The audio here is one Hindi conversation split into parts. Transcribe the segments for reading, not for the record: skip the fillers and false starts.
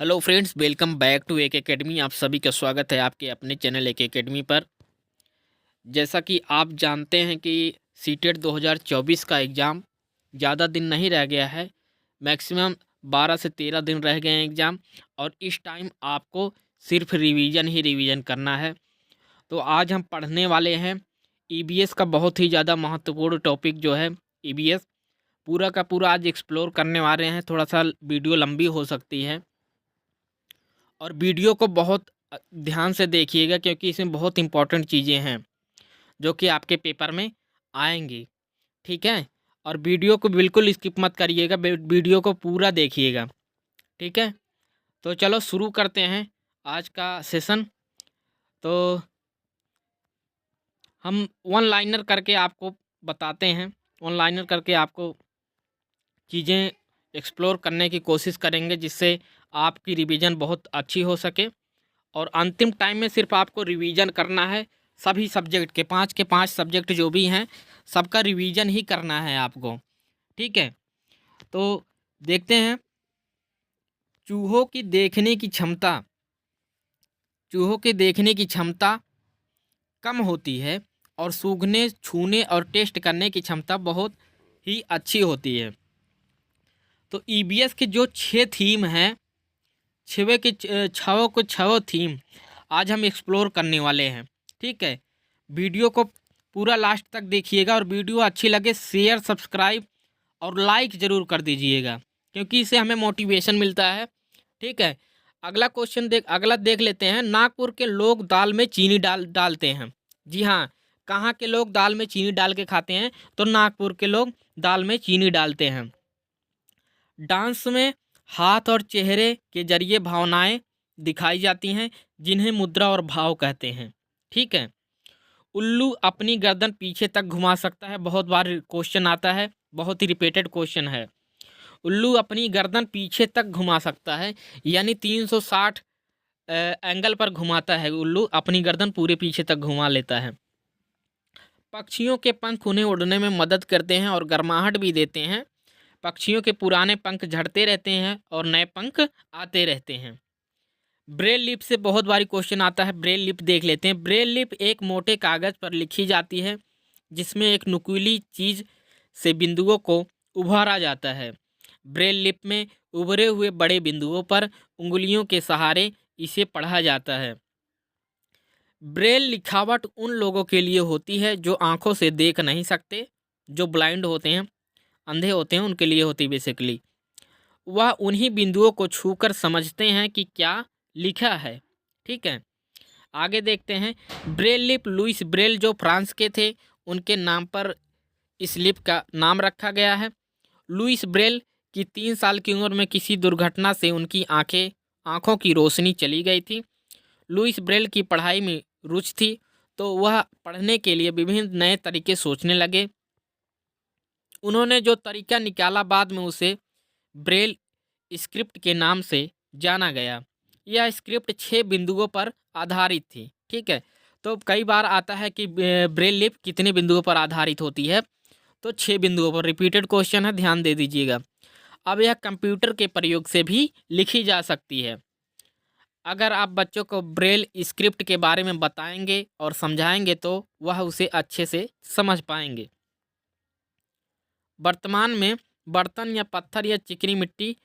Hello friends, welcome back to एक एकेडमी। आप सभी का स्वागत है आपके अपने चैनल एक एकेडमी पर। जैसा कि आप जानते हैं कि सीटेट 2024 का एग्ज़ाम ज़्यादा दिन नहीं रह गया है। मैक्सिमम 12 से 13 दिन रह गए हैं एग्ज़ाम, और इस टाइम आपको सिर्फ रिवीजन ही रिवीजन करना है। तो आज हम पढ़ने वाले हैं ईबीएस का बहुत ही ज़्यादा महत्वपूर्ण टॉपिक जो है ईबीएस। पूरा का पूरा आज एक्सप्लोर करने वाले हैं। थोड़ा सा वीडियो लंबी हो सकती है और वीडियो को बहुत ध्यान से देखिएगा, क्योंकि इसमें बहुत इंपॉर्टेंट चीज़ें हैं जो कि आपके पेपर में आएंगी। ठीक है, और वीडियो को बिल्कुल स्किप मत करिएगा, वीडियो को पूरा देखिएगा। ठीक है, तो चलो शुरू करते हैं आज का सेशन। तो हम वन लाइनर करके आपको बताते हैं, वन लाइनर करके आपको चीज़ें एक्सप्लोर करने की कोशिश करेंगे, जिससे आपकी रिवीजन बहुत अच्छी हो सके। और अंतिम टाइम में सिर्फ आपको रिवीजन करना है। सभी सब्जेक्ट के 5 सब्जेक्ट जो भी हैं, सबका रिवीजन ही करना है आपको। ठीक है, तो देखते हैं। चूहों की देखने की क्षमता, चूहों के देखने की क्षमता कम होती है, और सूंघने, छूने और टेस्ट करने की क्षमता बहुत ही अच्छी होती है। तो ईबीएस के जो 6 थीम हैं, छवों को छवो थीम आज हम एक्सप्लोर करने वाले हैं। ठीक है, वीडियो को पूरा लास्ट तक देखिएगा, और वीडियो अच्छी लगे शेयर, सब्सक्राइब और लाइक ज़रूर कर दीजिएगा, क्योंकि इससे हमें मोटिवेशन मिलता है। ठीक है, अगला देख लेते हैं। नागपुर के लोग दाल में चीनी डालते हैं। जी हाँ, कहाँ के लोग दाल में चीनी डाल के खाते हैं? तो नागपुर के लोग दाल में चीनी डालते हैं। डांस में हाथ और चेहरे के जरिए भावनाएं दिखाई जाती हैं, जिन्हें मुद्रा और भाव कहते हैं। ठीक है, उल्लू अपनी गर्दन पीछे तक घुमा सकता है। बहुत बार क्वेश्चन आता है, बहुत ही रिपीटेड क्वेश्चन है। उल्लू अपनी गर्दन पीछे तक घुमा सकता है, यानी 360 एंगल पर घुमाता है। उल्लू अपनी गर्दन पूरे पीछे तक घुमा लेता है। पक्षियों के पंख उन्हें उड़ने में मदद करते हैं और गर्माहट भी देते हैं। पक्षियों के पुराने पंख झड़ते रहते हैं और नए पंख आते रहते हैं। ब्रेल लिप से बहुत बारी क्वेश्चन आता है। ब्रेल लिप देख लेते हैं। ब्रेल लिप एक मोटे कागज पर लिखी जाती है, जिसमें एक नुकीली चीज से बिंदुओं को उभारा जाता है। ब्रेल लिप में उभरे हुए बड़े बिंदुओं पर उंगलियों के सहारे इसे पढ़ा जाता है। ब्रेल लिखावट उन लोगों के लिए होती है जो आंखों से देख नहीं सकते, जो ब्लाइंड होते हैं, अंधे होते हैं, उनके लिए होती बेसिकली। वह उन्हीं बिंदुओं को छूकर समझते हैं कि क्या लिखा है। ठीक है, आगे देखते हैं। ब्रेल लिप लुइस ब्रेल जो फ्रांस के थे, उनके नाम पर इस लिप का नाम रखा गया है। लुइस ब्रेल की 3 साल की उम्र में किसी दुर्घटना से उनकी आंखों की रोशनी चली गई थी। लुइस ब्रेल की पढ़ाई में रुचि थी, तो वह पढ़ने के लिए विभिन्न नए तरीके सोचने लगे। उन्होंने जो तरीका निकाला, बाद में उसे ब्रेल स्क्रिप्ट के नाम से जाना गया। यह स्क्रिप्ट 6 बिंदुओं पर आधारित थी। ठीक है, तो कई बार आता है कि ब्रेल लिप कितने बिंदुओं पर आधारित होती है? तो 6 बिंदुओं पर। रिपीटेड क्वेश्चन है, ध्यान दे दीजिएगा। अब यह कंप्यूटर के प्रयोग से भी लिखी जा सकती है। अगर आप बच्चों को ब्रेल स्क्रिप्ट के बारे में बताएंगे और समझाएंगे, तो वह उसे अच्छे से समझ पाएंगे। वर्तमान में बर्तन या पत्थर या चिकनी मिट्टी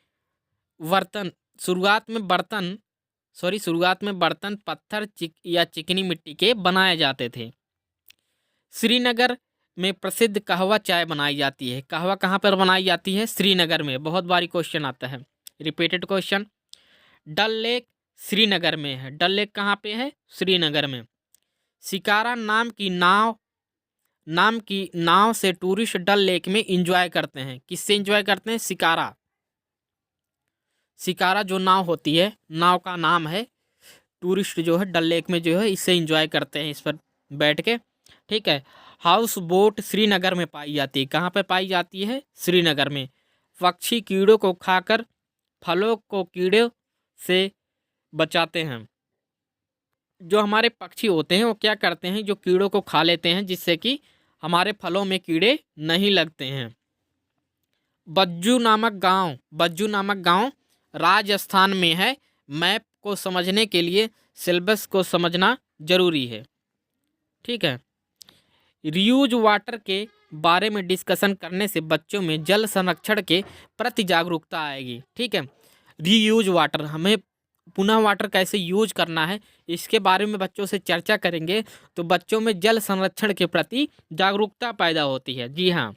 बर्तन शुरुआत में बर्तन पत्थर या चिकनी मिट्टी के बनाए जाते थे। श्रीनगर में प्रसिद्ध कहवा चाय बनाई जाती है। कहवा कहाँ पर बनाई जाती है? श्रीनगर में। बहुत बारी क्वेश्चन आता है, रिपीटेड क्वेश्चन। डल लेक श्रीनगर में है। डल लेक कहाँ पे है? श्रीनगर में। शिकारा नाम की नाव से टूरिस्ट डल लेक में एंजॉय करते हैं। किससे एंजॉय करते हैं? शिकारा जो नाव होती है, नाव का नाम है। टूरिस्ट जो है डल लेक में जो है इससे एंजॉय करते हैं, इस पर बैठ के। ठीक है, हाउस बोट श्रीनगर में पाई जाती है। कहाँ पर पाई जाती है? श्रीनगर में। पक्षी कीड़ों को खाकर फलों को कीड़े से बचाते हैं। जो हमारे पक्षी होते हैं वो क्या करते हैं? जो कीड़ों को खा लेते हैं, जिससे कि हमारे फलों में कीड़े नहीं लगते हैं। बज्जू नामक गांव राजस्थान में है। मैप को समझने के लिए सिलेबस को समझना ज़रूरी है। ठीक है। रीयूज वाटर के बारे में डिस्कशन करने से बच्चों में जल संरक्षण के प्रति जागरूकता आएगी। ठीक है। रीयूज वाटर, हमें पुनः वाटर कैसे यूज करना है, इसके बारे में बच्चों से चर्चा करेंगे तो बच्चों में जल संरक्षण के प्रति जागरूकता पैदा होती है। जी हाँ।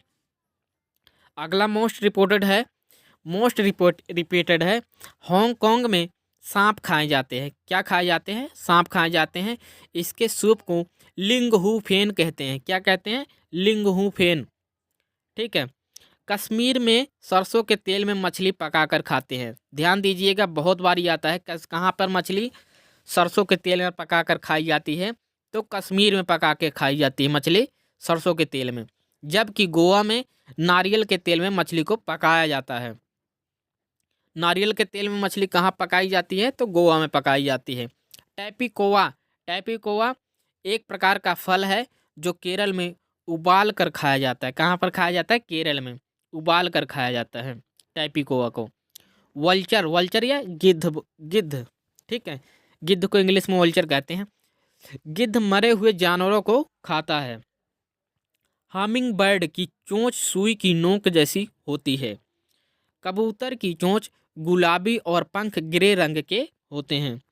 अगला मोस्ट रिपीटेड है, हांगकांग में सांप खाए जाते हैं। क्या खाए जाते हैं? सांप खाए जाते हैं। इसके सूप को लिंग हु फेन कहते हैं। क्या कहते हैं? लिंग हु फेन। ठीक है। कश्मीर में सरसों के तेल में मछली पकाकर खाते हैं। ध्यान दीजिएगा, बहुत बारी आता है कहाँ पर मछली सरसों के तेल में पकाकर खाई जाती है, तो कश्मीर में पका के खाई जाती है मछली सरसों के तेल में, जबकि गोवा में नारियल के तेल में मछली को पकाया जाता है। नारियल के तेल में मछली कहाँ पकाई जाती है? तो गोवा में पकाई जाती है। टैपिकोवा एक प्रकार का फल है जो केरल में उबाल कर खाया जाता है। कहाँ पर खाया जाता है? केरल में उबाल कर खाया जाता है टैपिकोवा को। वल्चर या गिद्ध। ठीक है। गिद्ध को इंग्लिश में वल्चर कहते हैं। गिद्ध मरे हुए जानवरों को खाता है। हमिंग बर्ड की चोंच सुई की नोक जैसी होती है। कबूतर की चोंच गुलाबी और पंख ग्रे रंग के होते हैं।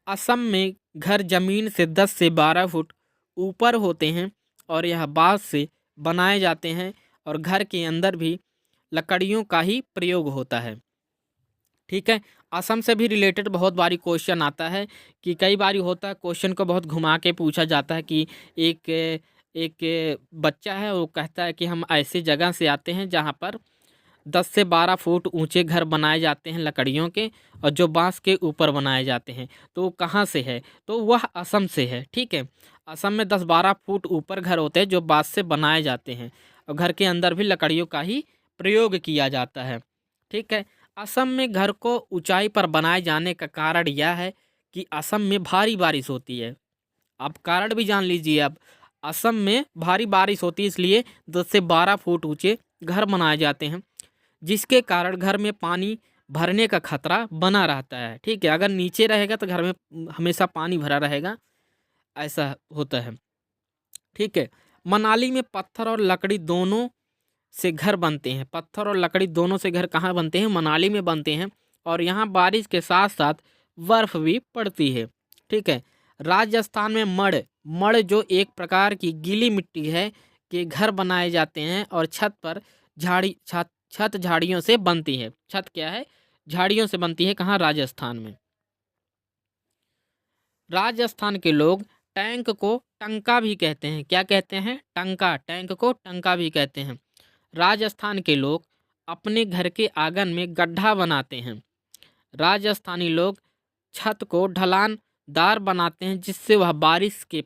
असम में घर जमीन से 10 से 12 फुट ऊपर होते हैं और यह बांस से बनाए जाते हैं और घर के अंदर भी लकड़ियों का ही प्रयोग होता है। ठीक है। असम से भी रिलेटेड बहुत बारी क्वेश्चन आता है कि कई बारी होता है क्वेश्चन को बहुत घुमा के पूछा जाता है कि एक बच्चा है, वो कहता है कि हम ऐसे जगह से आते हैं जहाँ पर 10 से 12 फुट ऊंचे घर बनाए जाते हैं लकड़ियों के, और जो बांस के ऊपर बनाए जाते हैं। तो वो कहाँ से है? तो वह असम से है। ठीक है। असम में 10-12 फुट ऊपर घर होते हैं जो बांस से बनाए जाते हैं और घर के अंदर भी लकड़ियों का ही प्रयोग किया जाता है। ठीक है। असम में घर को ऊंचाई पर बनाए जाने का कारण यह है कि असम में भारी बारिश होती है। अब कारण भी जान लीजिए। अब असम में भारी बारिश होती है, इसलिए 10 से 12 फुट ऊंचे घर बनाए जाते हैं, जिसके कारण घर में पानी भरने का खतरा बना रहता है। ठीक है। अगर नीचे रहेगा तो घर में हमेशा पानी भरा रहेगा, ऐसा होता है। ठीक है। मनाली में पत्थर और लकड़ी दोनों से घर बनते हैं। पत्थर और लकड़ी दोनों से घर कहाँ बनते हैं? मनाली में बनते हैं, और यहाँ बारिश के साथ साथ बर्फ भी पड़ती है। ठीक है। राजस्थान में मड़ जो एक प्रकार की गीली मिट्टी है के घर बनाए जाते हैं और छत झाड़ियों से बनती है। छत क्या है? झाड़ियों से बनती है। कहाँ? राजस्थान में। राजस्थान के लोग टैंक को टंका भी कहते हैं। क्या कहते हैं? टंका। टैंक को टंका भी कहते हैं। राजस्थान के लोग अपने घर के आंगन में गड्ढा बनाते हैं। राजस्थानी लोग छत को ढलानदार बनाते हैं, जिससे वह बारिश के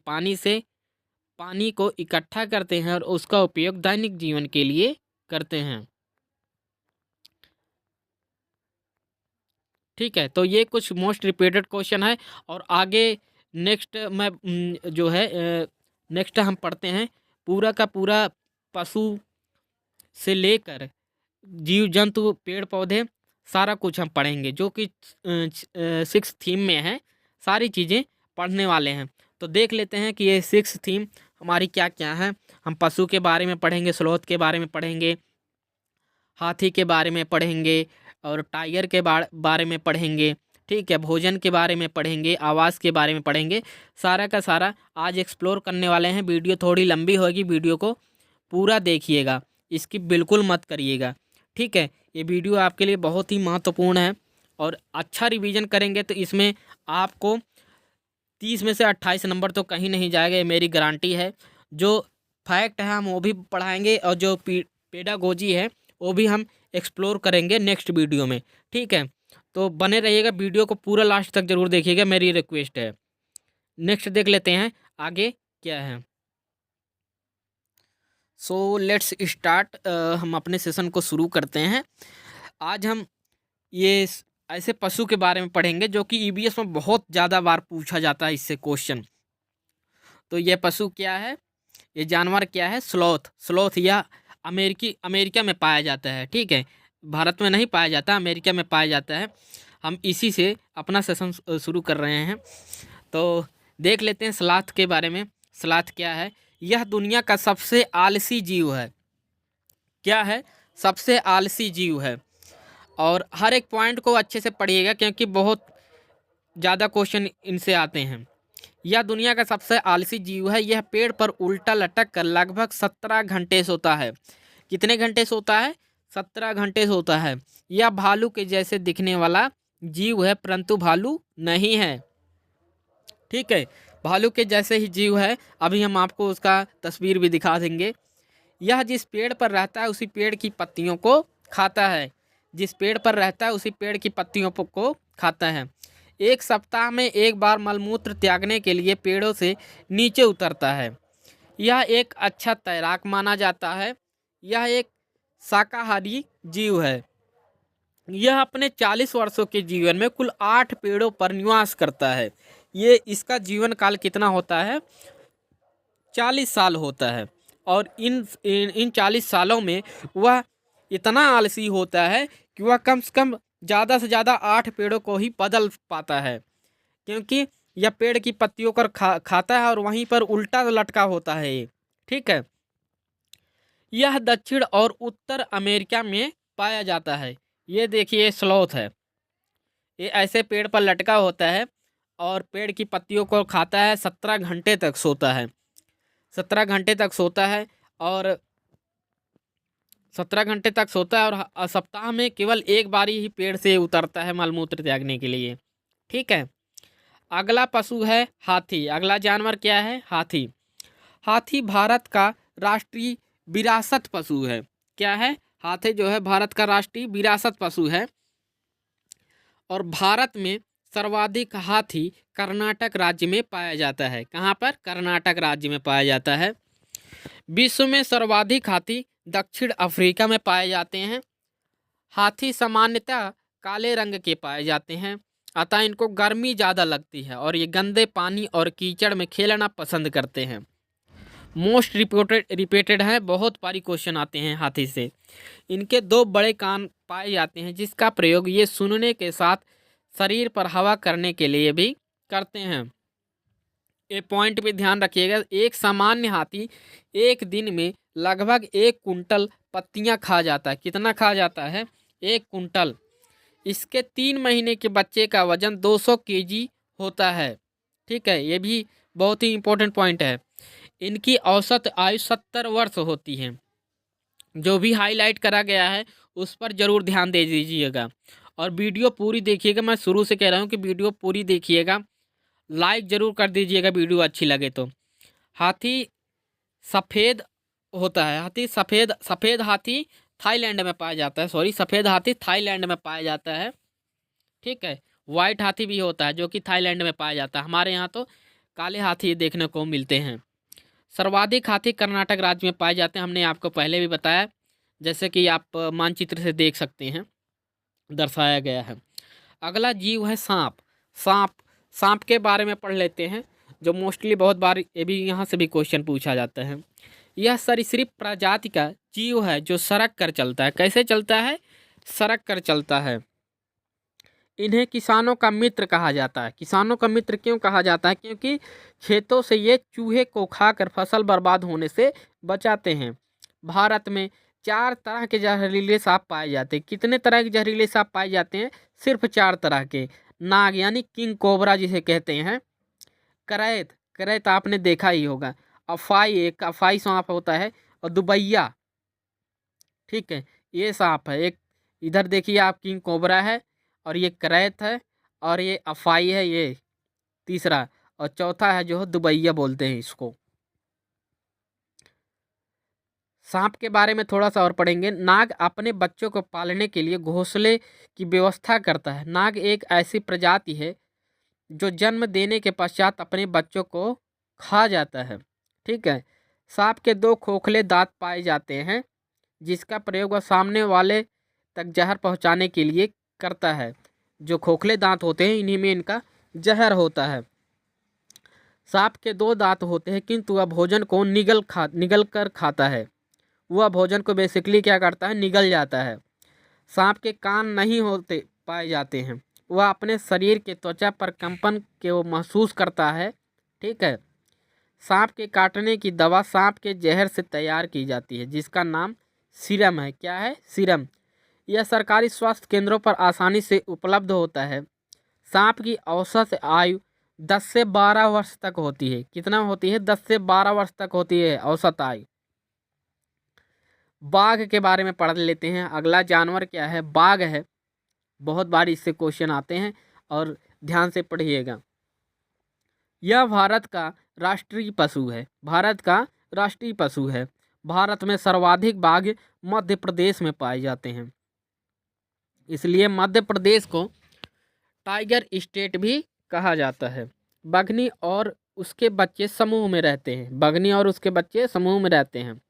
पानी को इकट्ठा करते हैं और उसका उपयोग दैनिक जीवन के लिए करते हैं। ठीक है। तो ये कुछ मोस्ट रिपीटेड क्वेश्चन है, और आगे नेक्स्ट नेक्स्ट हम पढ़ते हैं पूरा का पूरा पशु से लेकर जीव जंतु पेड़ पौधे सारा कुछ हम पढ़ेंगे, जो कि 6 थीम में है। सारी चीज़ें पढ़ने वाले हैं। तो देख लेते हैं कि ये 6 थीम हमारी क्या क्या है। हम पशु के बारे में पढ़ेंगे, स्लोथ के बारे में पढ़ेंगे, हाथी के बारे में पढ़ेंगे, और टाइगर के बारे में पढ़ेंगे। ठीक है। भोजन के बारे में पढ़ेंगे, आवाज़ के बारे में पढ़ेंगे। सारा का सारा आज एक्सप्लोर करने वाले हैं। वीडियो थोड़ी लंबी होगी, वीडियो को पूरा देखिएगा, इसकी बिल्कुल मत करिएगा। ठीक है। ये वीडियो आपके लिए बहुत ही महत्वपूर्ण है, और अच्छा रिवीजन करेंगे तो इसमें आपको 30 में से 28 नंबर तो कहीं नहीं जाएगा, ये मेरी गारंटी है। जो फैक्ट है हम वो भी पढ़ाएंगे, और जो पेडागोजी है वो भी हम एक्सप्लोर करेंगे नेक्स्ट वीडियो में। ठीक है। तो बने रहिएगा, वीडियो को पूरा लास्ट तक ज़रूर देखिएगा, मेरी रिक्वेस्ट है। नेक्स्ट देख लेते हैं आगे क्या है। So let's start. हम अपने सेशन को शुरू करते हैं। आज हम ये ऐसे पशु के बारे में पढ़ेंगे जो कि ईबीएस में बहुत ज़्यादा बार पूछा जाता है इससे क्वेश्चन। तो ये पशु क्या है? ये जानवर क्या है? स्लॉथ या अमेरिका में पाया जाता है। ठीक है। भारत में नहीं पाया जाता, अमेरिका में पाया जाता है। हम इसी से अपना सेशन शुरू कर रहे हैं। तो देख लेते हैं स्लॉथ के बारे में। स्लॉथ क्या है? यह दुनिया का सबसे आलसी जीव है। क्या है? सबसे आलसी जीव है। और हर एक पॉइंट को अच्छे से पढ़िएगा क्योंकि बहुत ज़्यादा क्वेश्चन इनसे आते हैं। यह दुनिया का सबसे आलसी जीव है। यह पेड़ पर उल्टा लटक कर लगभग 17 घंटे सोता है। कितने घंटे सोता है? 17 घंटे सोता है। यह भालू के जैसे दिखने वाला जीव है परंतु भालू नहीं है। ठीक है, भालू के जैसे ही जीव है। अभी हम आपको उसका तस्वीर भी दिखा देंगे। यह जिस पेड़ पर रहता है उसी पेड़ की पत्तियों को खाता है। जिस पेड़ पर रहता है उसी पेड़ की पत्तियों को खाता है। एक सप्ताह में एक बार मलमूत्र त्यागने के लिए पेड़ों से नीचे उतरता है। यह एक अच्छा तैराक माना जाता है। यह एक शाकाहारी जीव है। यह अपने 40 वर्षों के जीवन में कुल 8 पेड़ों पर निवास करता है। ये इसका जीवन काल कितना होता है? 40 साल होता है। और इन 40 सालों में वह इतना आलसी होता है कि वह कम से कम ज़्यादा से ज़्यादा 8 पेड़ों को ही बदल पाता है, क्योंकि यह पेड़ की पत्तियों को खाता है और वहीं पर उल्टा लटका होता है ये। ठीक है, यह दक्षिण और उत्तर अमेरिका में पाया जाता है। ये देखिए स्लॉथ है। ये ऐसे पेड़ पर लटका होता है और पेड़ की पत्तियों को खाता है। 17 घंटे तक सोता है। 17 घंटे तक सोता है और 17 घंटे तक सोता है और सप्ताह में केवल एक बार ही पेड़ से उतरता है मलमूत्र त्यागने के लिए। ठीक है, अगला पशु है हाथी। अगला जानवर क्या है? हाथी। हाथी भारत का राष्ट्रीय विरासत पशु है। क्या है? हाथी जो है भारत का राष्ट्रीय विरासत पशु है। और भारत में सर्वाधिक हाथी कर्नाटक राज्य में पाया जाता है। कहाँ पर? कर्नाटक राज्य में पाया जाता है। विश्व में सर्वाधिक हाथी दक्षिण अफ्रीका में पाए जाते हैं। हाथी सामान्यतः काले रंग के पाए जाते हैं, अतः इनको गर्मी ज़्यादा लगती है और ये गंदे पानी और कीचड़ में खेलना पसंद करते हैं। मोस्ट रिपीटेड है, बहुत बारी क्वेश्चन आते हैं हाथी से। इनके 2 बड़े कान पाए जाते हैं जिसका प्रयोग ये सुनने के साथ शरीर पर हवा करने के लिए भी करते हैं। ये पॉइंट पे ध्यान रखिएगा। एक सामान्य हाथी एक दिन में लगभग 1 कुंटल पत्तियां खा जाता है। कितना खा जाता है? 1 कुंटल। इसके 3 महीने के बच्चे का वजन 200 केजी होता है। ठीक है, ये भी बहुत ही इंपॉर्टेंट पॉइंट है। इनकी औसत आयु 70 वर्ष होती है। जो भी हाईलाइट करा गया है उस पर ज़रूर ध्यान दे दीजिएगा और वीडियो पूरी देखिएगा। मैं शुरू से कह रहा हूँ कि वीडियो पूरी देखिएगा, लाइक ज़रूर कर दीजिएगा वीडियो अच्छी लगे तो। हाथी सफ़ेद होता है। सफ़ेद हाथी थाईलैंड में पाया जाता है। सफ़ेद हाथी थाईलैंड में पाया जाता है। ठीक है, वाइट हाथी भी होता है जो कि थाईलैंड में पाया जाता है। हमारे यहाँ तो काले हाथी देखने को मिलते हैं। सर्वाधिक हाथी कर्नाटक राज्य में पाए जाते हैं। हमने आपको पहले भी बताया, जैसे कि आप मानचित्र से देख सकते हैं, दर्शाया गया है। अगला जीव है सांप। सांप सांप के बारे में पढ़ लेते हैं, जो मोस्टली बहुत बार ये भी यहाँ से भी क्वेश्चन पूछा जाता है। यह सरीसृप प्रजाति का जीव है जो सड़क कर चलता है। कैसे चलता है? सड़क कर चलता है। इन्हें किसानों का मित्र कहा जाता है। किसानों का मित्र क्यों कहा जाता है? क्योंकि खेतों से ये चूहे को खाकर फसल बर्बाद होने से बचाते हैं। भारत में 4 तरह के जहरीले सांप पाए जाते हैं। कितने तरह के जहरीले सांप पाए जाते हैं? सिर्फ 4 तरह के। नाग यानी किंग कोबरा जिसे कहते हैं। करैत, करैत आपने देखा ही होगा। अफाई, एक अफाई सांप होता है। और दुबैया, ठीक है, ये सांप है। एक इधर देखिए आप, किंग कोबरा है और ये करैत है और ये अफाई है, ये तीसरा। और चौथा है जो दुबैया बोलते हैं इसको। सांप के बारे में थोड़ा सा और पढ़ेंगे। नाग अपने बच्चों को पालने के लिए घोंसले की व्यवस्था करता है। नाग एक ऐसी प्रजाति है जो जन्म देने के पश्चात अपने बच्चों को खा जाता है। ठीक है, सांप के 2 खोखले दांत पाए जाते हैं जिसका प्रयोग वह सामने वाले तक जहर पहुंचाने के लिए करता है। जो खोखले दांत होते हैं इन्हीं में इनका जहर होता है। सांप के 2 दांत होते हैं किंतु वह भोजन को निगल कर खाता है। वह भोजन को बेसिकली क्या करता है? निगल जाता है। सांप के कान नहीं होते पाए जाते हैं। वह अपने शरीर के त्वचा पर कंपन के वो महसूस करता है। ठीक है। सांप के काटने की दवा सांप के जहर से तैयार की जाती है, जिसका नाम सीरम है। क्या है? सीरम। यह सरकारी स्वास्थ्य केंद्रों पर आसानी से उपलब्ध होता है। सांप की औसत आयु 10 से 12 वर्ष तक होती है। कितना होती है? 10 से 12 वर्ष तक होती है औसत आयु। बाघ के बारे में पढ़ लेते हैं। अगला जानवर क्या है? बाघ है। बहुत बार इससे क्वेश्चन आते हैं और ध्यान से पढ़िएगा। यह भारत का राष्ट्रीय पशु है। भारत का राष्ट्रीय पशु है। भारत में सर्वाधिक बाघ मध्य प्रदेश में पाए जाते हैं, इसलिए मध्य प्रदेश को टाइगर स्टेट भी कहा जाता है। बघनी और उसके बच्चे समूह में रहते हैं। बघनी और उसके बच्चे समूह में रहते हैं।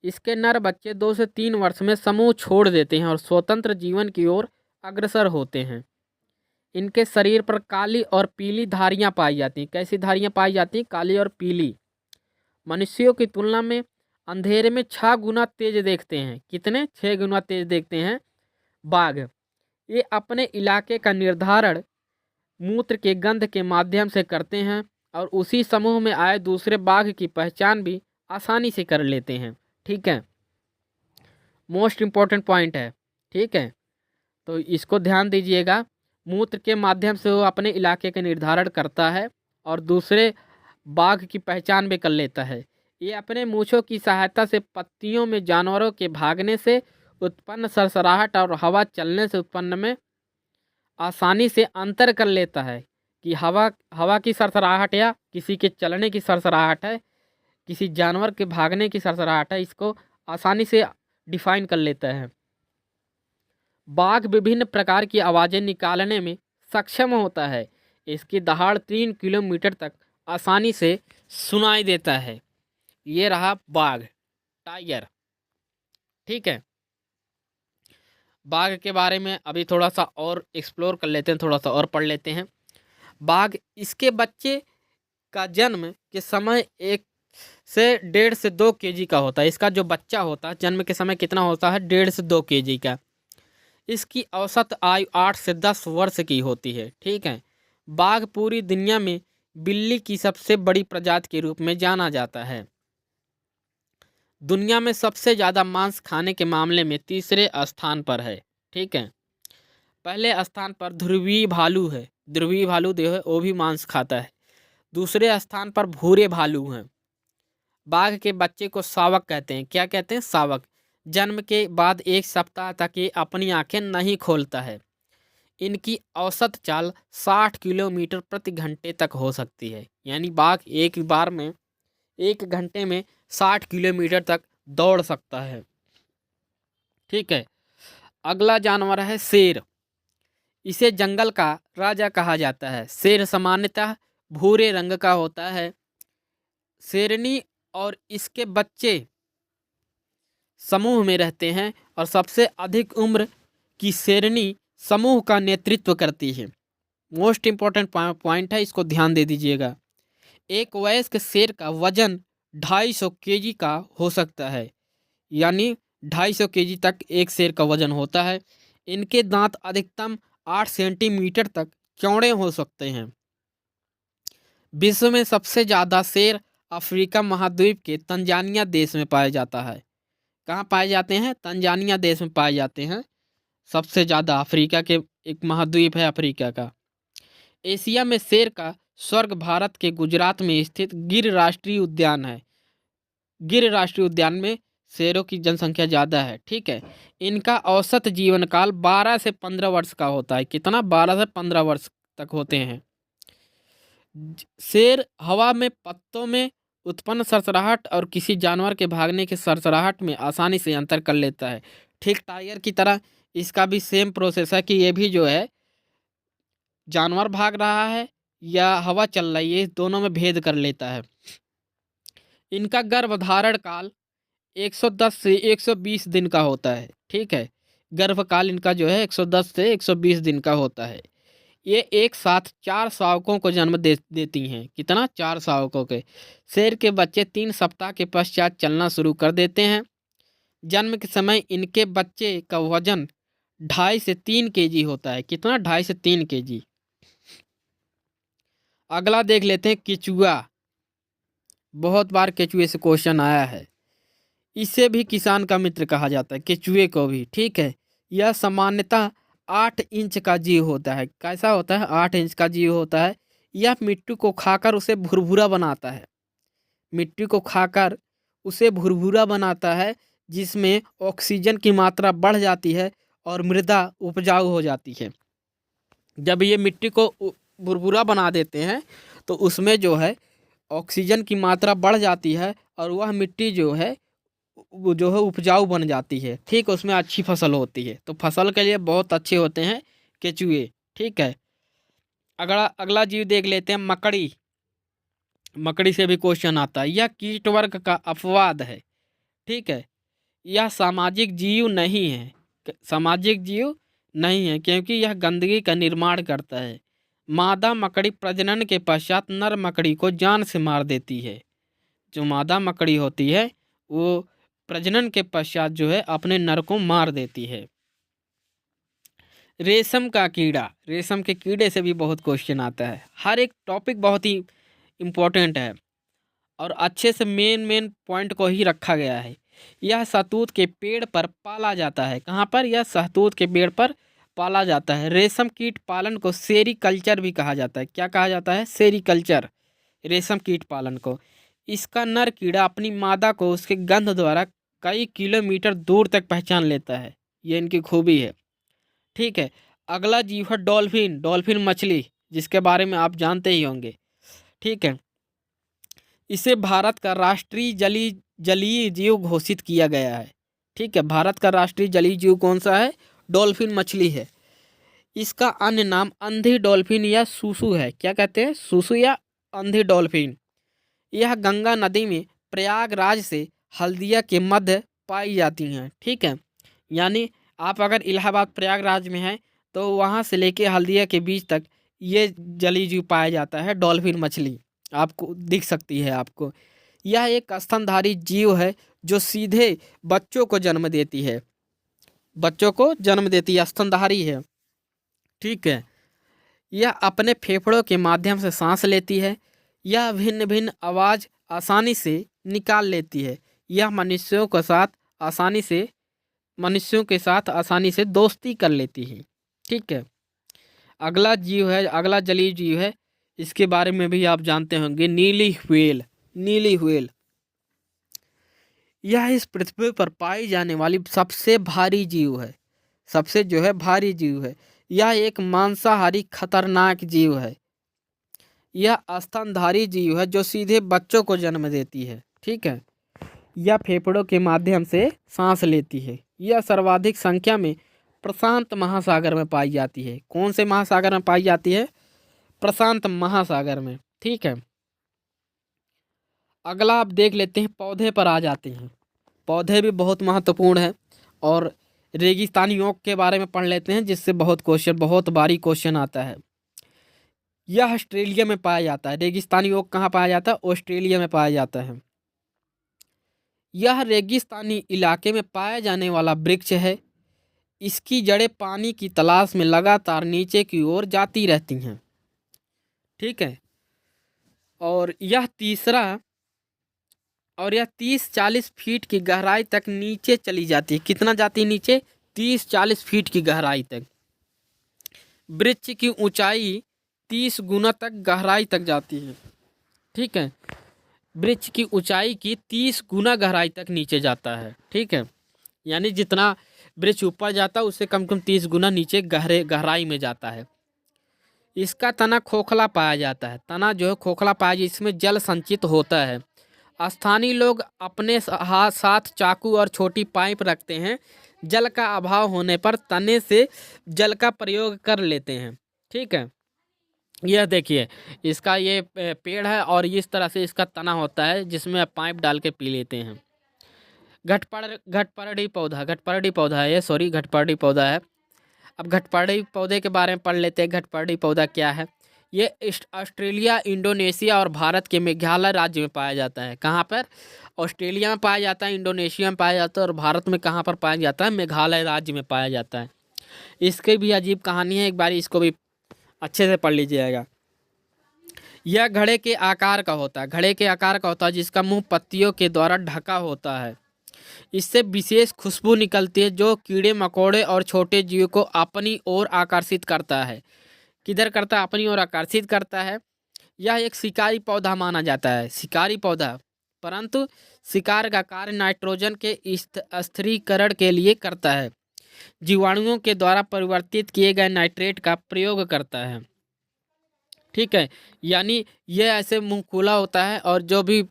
इसके नर बच्चे 2 से 3 वर्ष में समूह छोड़ देते हैं और स्वतंत्र जीवन की ओर अग्रसर होते हैं। इनके शरीर पर काली और पीली धारियां पाई जाती हैं। कैसी धारियां पाई जाती हैं? काली और पीली। मनुष्यों की तुलना में अंधेरे में 6 गुना तेज देखते हैं। कितने? 6 गुना तेज देखते हैं बाघ। ये अपने इलाके का निर्धारण मूत्र के गंध के माध्यम से करते हैं और उसी समूह में आए दूसरे बाघ की पहचान भी आसानी से कर लेते हैं। ठीक है। मोस्ट इम्पॉर्टेंट पॉइंट है। ठीक है, तो इसको ध्यान दीजिएगा। मूत्र के माध्यम से वो अपने इलाके का निर्धारण करता है और दूसरे बाघ की पहचान भी कर लेता है। ये अपने मूंछों की सहायता से पत्तियों में जानवरों के भागने से उत्पन्न सरसराहट और हवा चलने से उत्पन्न में आसानी से अंतर कर लेता है कि हवा की सरसराहट या किसी के चलने की सरसराहट है, किसी जानवर के भागने की सरसराहट है। इसको आसानी से डिफाइन कर लेता है। बाघ विभिन्न प्रकार की आवाज़ें निकालने में सक्षम होता है। इसकी दहाड़ 3 किलोमीटर तक आसानी से सुनाई देता है। ये रहा बाघ, टाइगर। ठीक है। बाघ के बारे में अभी थोड़ा सा और एक्सप्लोर कर लेते हैं, थोड़ा सा और पढ़ लेते हैं। बाघ, इसके बच्चे का जन्म के समय 1 से 1.5 से 2 केजी का होता है। इसका जो बच्चा होता है जन्म के समय कितना होता है? 1.5 से 2 केजी का। इसकी औसत आयु 8 से 10 वर्ष की होती है। ठीक है। बाघ पूरी दुनिया में बिल्ली की सबसे बड़ी प्रजाति के रूप में जाना जाता है। दुनिया में सबसे ज़्यादा मांस खाने के मामले में तीसरे स्थान पर है। ठीक है। पहले स्थान पर ध्रुवीय भालू है। ध्रुवीय भालू जो है वो भी मांस खाता है। दूसरे स्थान पर भूरे भालू हैं। बाघ के बच्चे को शावक कहते हैं। क्या कहते हैं? शावक। जन्म के बाद 1 सप्ताह तक ये अपनी आंखें नहीं खोलता है। इनकी औसत चाल 60 किलोमीटर प्रति घंटे तक हो सकती है। यानी बाघ एक बार में 1 घंटे में 60 किलोमीटर तक दौड़ सकता है। ठीक है। अगला जानवर है शेर। इसे जंगल का राजा कहा जाता है। शेर सामान्यतः भूरे रंग का होता है। शेरनी और इसके बच्चे समूह में रहते हैं और सबसे अधिक उम्र की शेरनी समूह का नेतृत्व करती है। मोस्ट इम्पॉर्टेंट पॉइंट है, इसको ध्यान दे दीजिएगा। एक वयस्क शेर का वजन 250 केजी का हो सकता है। यानी 250 केजी तक एक शेर का वजन होता है। इनके दांत अधिकतम 8 सेंटीमीटर तक चौड़े हो सकते हैं। विश्व में सबसे ज़्यादा शेर अफ्रीका महाद्वीप के तंजानिया देश में पाया जाता है। कहाँ पाए जाते हैं? तंजानिया देश में पाए जाते हैं सबसे ज़्यादा। अफ्रीका के एक महाद्वीप है अफ्रीका का। एशिया में शेर का स्वर्ग भारत के गुजरात में स्थित गिर राष्ट्रीय उद्यान है। गिर राष्ट्रीय उद्यान में शेरों की जनसंख्या ज़्यादा है। ठीक है। इनका औसत जीवन काल 12 से 15 वर्ष का होता है। कितना? 12 से 15 वर्ष तक होते हैं। शेर हवा में पत्तों में उत्पन्न सरसराहट और किसी जानवर के भागने की सरसराहट में आसानी से अंतर कर लेता है। ठीक टाइगर की तरह इसका भी सेम प्रोसेस है कि ये भी जो है जानवर भाग रहा है या हवा चल रही है, दोनों में भेद कर लेता है। इनका गर्भधारण काल 110 से 120 दिन का होता है। ठीक है। गर्भकाल इनका जो है 110 से 120 दिन का होता है। ये एक साथ 4 शावकों को जन्म देती हैं। कितना? 4 शावकों के। शेर के बच्चे 3 सप्ताह के पश्चात चलना शुरू कर देते हैं। जन्म के समय इनके बच्चे का वजन 2.5 से 3 kg होता है। कितना? 2.5 से 3 kg। अगला देख लेते हैं केचुआ। बहुत बार केचुए से क्वेश्चन आया है। इसे भी किसान का मित्र कहा जाता है, केचुए को भी। ठीक है, यह सामान्यतः 8 इंच का जीव होता है। कैसा होता है? 8 इंच का जीव होता है। यह मिट्टी को खाकर उसे भुरभुरा बनाता है। मिट्टी को खाकर उसे भुरभुरा बनाता है, जिसमें ऑक्सीजन की मात्रा बढ़ जाती है और मृदा उपजाऊ हो जाती है। जब ये मिट्टी को भुरभुरा बना देते हैं तो उसमें जो है ऑक्सीजन की मात्रा बढ़ जाती है और वह मिट्टी जो है वो जो है उपजाऊ बन जाती है। ठीक, उसमें अच्छी फसल होती है। तो फसल के लिए बहुत अच्छे होते हैं केचुए। ठीक है, अगला अगला जीव देख लेते हैं मकड़ी। मकड़ी से भी क्वेश्चन आता है। यह कीट वर्ग का अपवाद है। ठीक है, यह सामाजिक जीव नहीं है। सामाजिक जीव नहीं है क्योंकि यह गंदगी का निर्माण करता है। मादा मकड़ी प्रजनन के पश्चात नर मकड़ी को जान से मार देती है। जो मादा मकड़ी होती है वो प्रजनन के पश्चात जो है अपने नर को मार देती है। रेशम का कीड़ा। रेशम के कीड़े से भी बहुत क्वेश्चन आता है। हर एक टॉपिक बहुत ही इम्पोर्टेंट है और अच्छे से मेन पॉइंट को ही रखा गया है। यह शहतूत के पेड़ पर पाला जाता है। कहाँ पर? यह शहतूत के पेड़ पर पाला जाता है। रेशम कीट पालन को सेरीकल्चर भी कहा जाता है। क्या कहा जाता है? सेरीकल्चर, रेशम कीट पालन को। इसका नर कीड़ा अपनी मादा को उसके गंध द्वारा कई किलोमीटर दूर तक पहचान लेता है। ये इनकी खूबी है। ठीक है, अगला जीव है डॉल्फिन। डॉल्फिन मछली, जिसके बारे में आप जानते ही होंगे। ठीक है, इसे भारत का राष्ट्रीय जलीय जीव घोषित किया गया है। ठीक है, भारत का राष्ट्रीय जलीय जीव कौन सा है? डॉल्फिन मछली है। इसका अन्य नाम अंधी डॉल्फिन या सूसू है। क्या कहते हैं? सूसू या अंधी डॉल्फिन। यह गंगा नदी में प्रयागराज से हल्दिया के मध्य पाई जाती हैं। ठीक है, यानी आप अगर इलाहाबाद प्रयागराज में हैं तो वहाँ से लेके हल्दिया के बीच तक ये जलीय जीव पाया जाता है। डॉल्फिन मछली आपको दिख सकती है आपको। यह एक स्तनधारी जीव है जो सीधे बच्चों को जन्म देती है। बच्चों को जन्म देती है, स्तनधारी है। ठीक है, यह अपने फेफड़ों के माध्यम से सांस लेती है। यह भिन्न भिन्न आवाज़ आसानी से निकाल लेती है। यह मनुष्यों के साथ आसानी से दोस्ती कर लेती है। ठीक है, अगला जलीय जीव है। इसके बारे में भी आप जानते होंगे, नीली व्हेल। नीली व्हेल यह इस पृथ्वी पर पाई जाने वाली सबसे भारी जीव है। सबसे जो है भारी जीव है। यह एक मांसाहारी खतरनाक जीव है। यह स्तनधारी जीव है जो सीधे बच्चों को जन्म देती है। ठीक है, यह फेफड़ों के माध्यम से सांस लेती है। यह सर्वाधिक संख्या में प्रशांत महासागर में पाई जाती है। कौन से महासागर में पाई जाती है? प्रशांत महासागर में। ठीक है, अगला आप देख लेते हैं, पौधे पर आ जाते हैं। पौधे भी बहुत महत्वपूर्ण है और रेगिस्तानी ओक के बारे में पढ़ लेते हैं, जिससे बहुत बारी क्वेश्चन आता है। यह ऑस्ट्रेलिया में पाया जाता है। रेगिस्तानी ओक कहाँ पाया जाता है? ऑस्ट्रेलिया में पाया जाता है। यह रेगिस्तानी इलाके में पाया जाने वाला वृक्ष है। इसकी जड़ें पानी की तलाश में लगातार नीचे की ओर जाती रहती हैं। ठीक है, और यह 30-40 फीट की गहराई तक नीचे चली जाती है। कितना जाती है नीचे? 30-40 फीट की गहराई तक। वृक्ष की ऊंचाई 30 गुना तक गहराई तक जाती है। ठीक है, वृक्ष की ऊंचाई की 30 गुना गहराई तक नीचे जाता है। ठीक है, यानी जितना वृक्ष ऊपर जाता है उससे कम 30 गुना नीचे गहराई में जाता है। इसका तना खोखला पाया जाता है। तना जो है खोखला पाया जाता है, इसमें जल संचित होता है। स्थानीय लोग अपने साथ चाकू और छोटी पाइप रखते हैं। जल का अभाव होने पर तने से जल का प्रयोग कर लेते हैं। ठीक है, यह देखिए, इसका ये पेड़ है और इस तरह से इसका तना होता है जिसमें आप पाइप डाल के पी लेते हैं। घटपरडी पौधा है ये, सॉरी, घटपरडी पौधा है। अब घटपरडी पौधे के बारे में पढ़ लेते हैं। घटपरडी पौधा क्या है? ये ऑस्ट्रेलिया, इंडोनेशिया और भारत के मेघालय राज्य में पाया जाता है। कहाँ पर? ऑस्ट्रेलिया में पाया जाता है, इंडोनेशिया में पाया जाता है और भारत में कहाँ पर पाया जाता है? मेघालय राज्य में पाया जाता है। इसकी भी अजीब कहानी है, एक बार इसको भी अच्छे से पढ़ लीजिएगा। यह घड़े के आकार का होता है, घड़े के आकार का होता है, जिसका मुंह पत्तियों के द्वारा ढका होता है। इससे विशेष खुशबू निकलती है जो कीड़े मकोड़े और छोटे जीवों को अपनी ओर आकर्षित करता है। किधर करता है? अपनी ओर आकर्षित करता है। यह एक शिकारी पौधा माना जाता है, शिकारी पौधा, परंतु शिकार का कार्य नाइट्रोजन के स्थिरीकरण के लिए करता है। जीवाणुओं के द्वारा परिवर्तित किए गए नाइट्रेट का प्रयोग करता है। ठीक है, यानी यह ऐसे मुंह खुला होता है और जो भी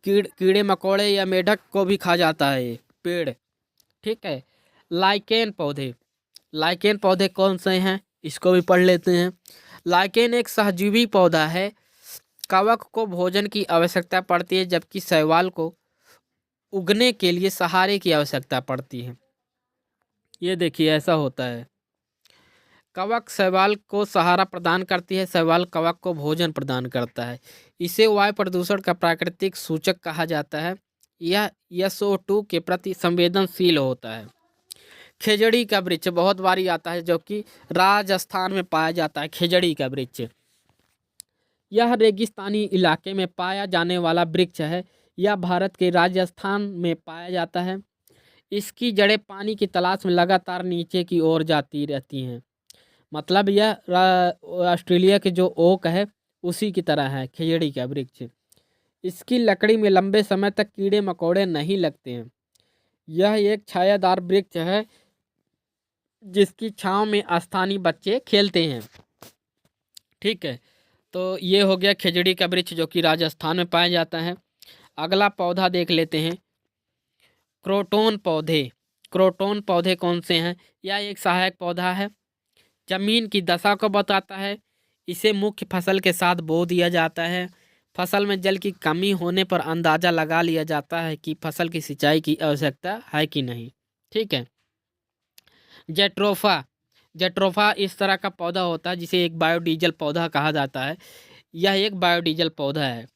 कीड़े मकोड़े या मेढक को भी खा जाता है ये पेड़। ठीक है, लाइकेन पौधे, लाइकेन पौधे कौन से हैं इसको भी पढ़ लेते हैं। लाइकेन एक सहजीवी पौधा है। कवक को भोजन की आवश्यकता पड़ती है, जबकि शैवाल को उगने के लिए सहारे की आवश्यकता पड़ती है। ये देखिए ऐसा होता है। कवक शैवाल को सहारा प्रदान करती है, शैवाल कवक को भोजन प्रदान करता है। इसे वायु प्रदूषण का प्राकृतिक सूचक कहा जाता है। यह SO2 के प्रति संवेदनशील होता है। खेजड़ी का वृक्ष बहुत बारी आता है, जो कि राजस्थान में पाया जाता है। खेजड़ी का वृक्ष यह रेगिस्तानी इलाके में पाया जाने वाला वृक्ष है। यह भारत के राजस्थान में पाया जाता है। इसकी जड़ें पानी की तलाश में लगातार नीचे की ओर जाती रहती हैं। मतलब यह ऑस्ट्रेलिया के जो ओक है उसी की तरह है खेजड़ी का वृक्ष। इसकी लकड़ी में लंबे समय तक कीड़े मकोड़े नहीं लगते हैं। यह एक छायादार वृक्ष है जिसकी छांव में स्थानीय बच्चे खेलते हैं। ठीक है, तो ये हो गया खेजड़ी का वृक्ष जो कि राजस्थान में पाया जाता है। अगला पौधा देख लेते हैं, क्रोटोन पौधे। क्रोटोन पौधे कौन से हैं? यह एक सहायक पौधा है, जमीन की दशा को बताता है। इसे मुख्य फसल के साथ बो दिया जाता है। फसल में जल की कमी होने पर अंदाज़ा लगा लिया जाता है कि फसल की सिंचाई की आवश्यकता है कि नहीं। ठीक है, जेट्रोफा, जेट्रोफा इस तरह का पौधा होता है जिसे एक बायोडीजल पौधा कहा जाता है। यह एक बायोडीजल पौधा है।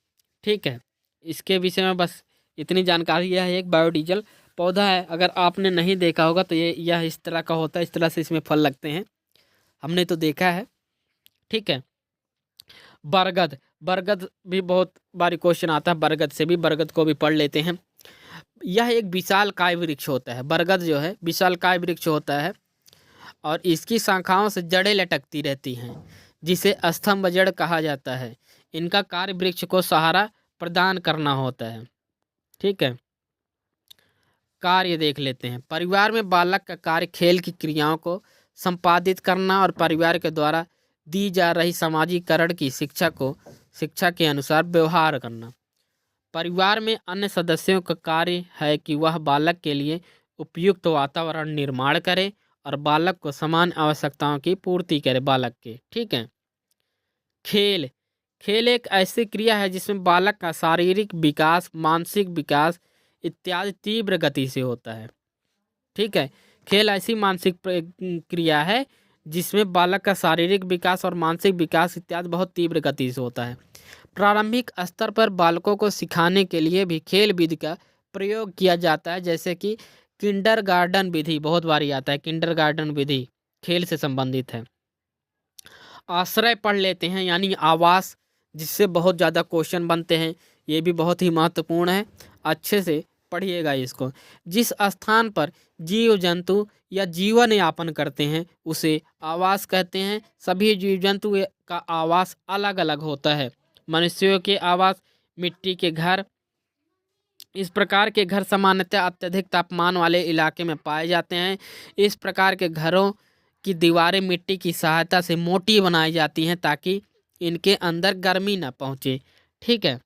ठीक है, इसके विषय में बस इतनी जानकारी। यह एक बायोडीजल पौधा है। अगर आपने नहीं देखा होगा तो यह इस तरह का होता है, इस तरह से इसमें फल लगते हैं, हमने तो देखा है। ठीक है, बरगद, बरगद भी बहुत बारी क्वेश्चन आता है, बरगद से भी, बरगद को भी पढ़ लेते हैं। यह एक विशालकाय वृक्ष होता है। बरगद जो है विशालकाय वृक्ष होता है और इसकी शाखाओं से जड़ें लटकती रहती हैं, जिसे स्तंभ जड़ कहा जाता है। इनका कार्य वृक्ष को सहारा प्रदान करना होता है। ठीक है, कार्य देख लेते हैं। परिवार में बालक का कार्य खेल की क्रियाओं को संपादित करना और परिवार के द्वारा दी जा रही सामाजिकरण की शिक्षा के अनुसार व्यवहार करना। परिवार में अन्य सदस्यों का कार्य है कि वह बालक के लिए उपयुक्त वातावरण निर्माण करे और बालक को समान आवश्यकताओं की पूर्ति करे बालक के। ठीक है, खेल, खेल एक ऐसी क्रिया है जिसमें बालक का शारीरिक विकास, मानसिक विकास इत्यादि तीव्र गति से होता है। ठीक है, खेल ऐसी मानसिक क्रिया है जिसमें बालक का शारीरिक विकास और मानसिक विकास इत्यादि बहुत तीव्र गति से होता है। प्रारंभिक स्तर पर बालकों को सिखाने के लिए भी खेल विधि का प्रयोग किया जाता है, जैसे कि किंडरगार्टन विधि बहुत बारी आता है। किंडरगार्टन विधि खेल से संबंधित है। आश्रय पढ़ लेते हैं, यानी आवास, जिससे बहुत ज़्यादा क्वेश्चन बनते हैं। ये भी बहुत ही महत्वपूर्ण है, अच्छे से पढ़िएगा इसको। जिस स्थान पर जीव जंतु या जीवन यापन करते हैं उसे आवास कहते हैं। सभी जीव जंतु का आवास अलग अलग होता है। मनुष्यों के आवास, मिट्टी के घर, इस प्रकार के घर सामान्यतः अत्यधिक तापमान वाले इलाके में पाए जाते हैं। इस प्रकार के घरों की दीवारें मिट्टी की सहायता से मोटी बनाई जाती हैं ताकि इनके अंदर गर्मी न पहुँचे। ठीक है,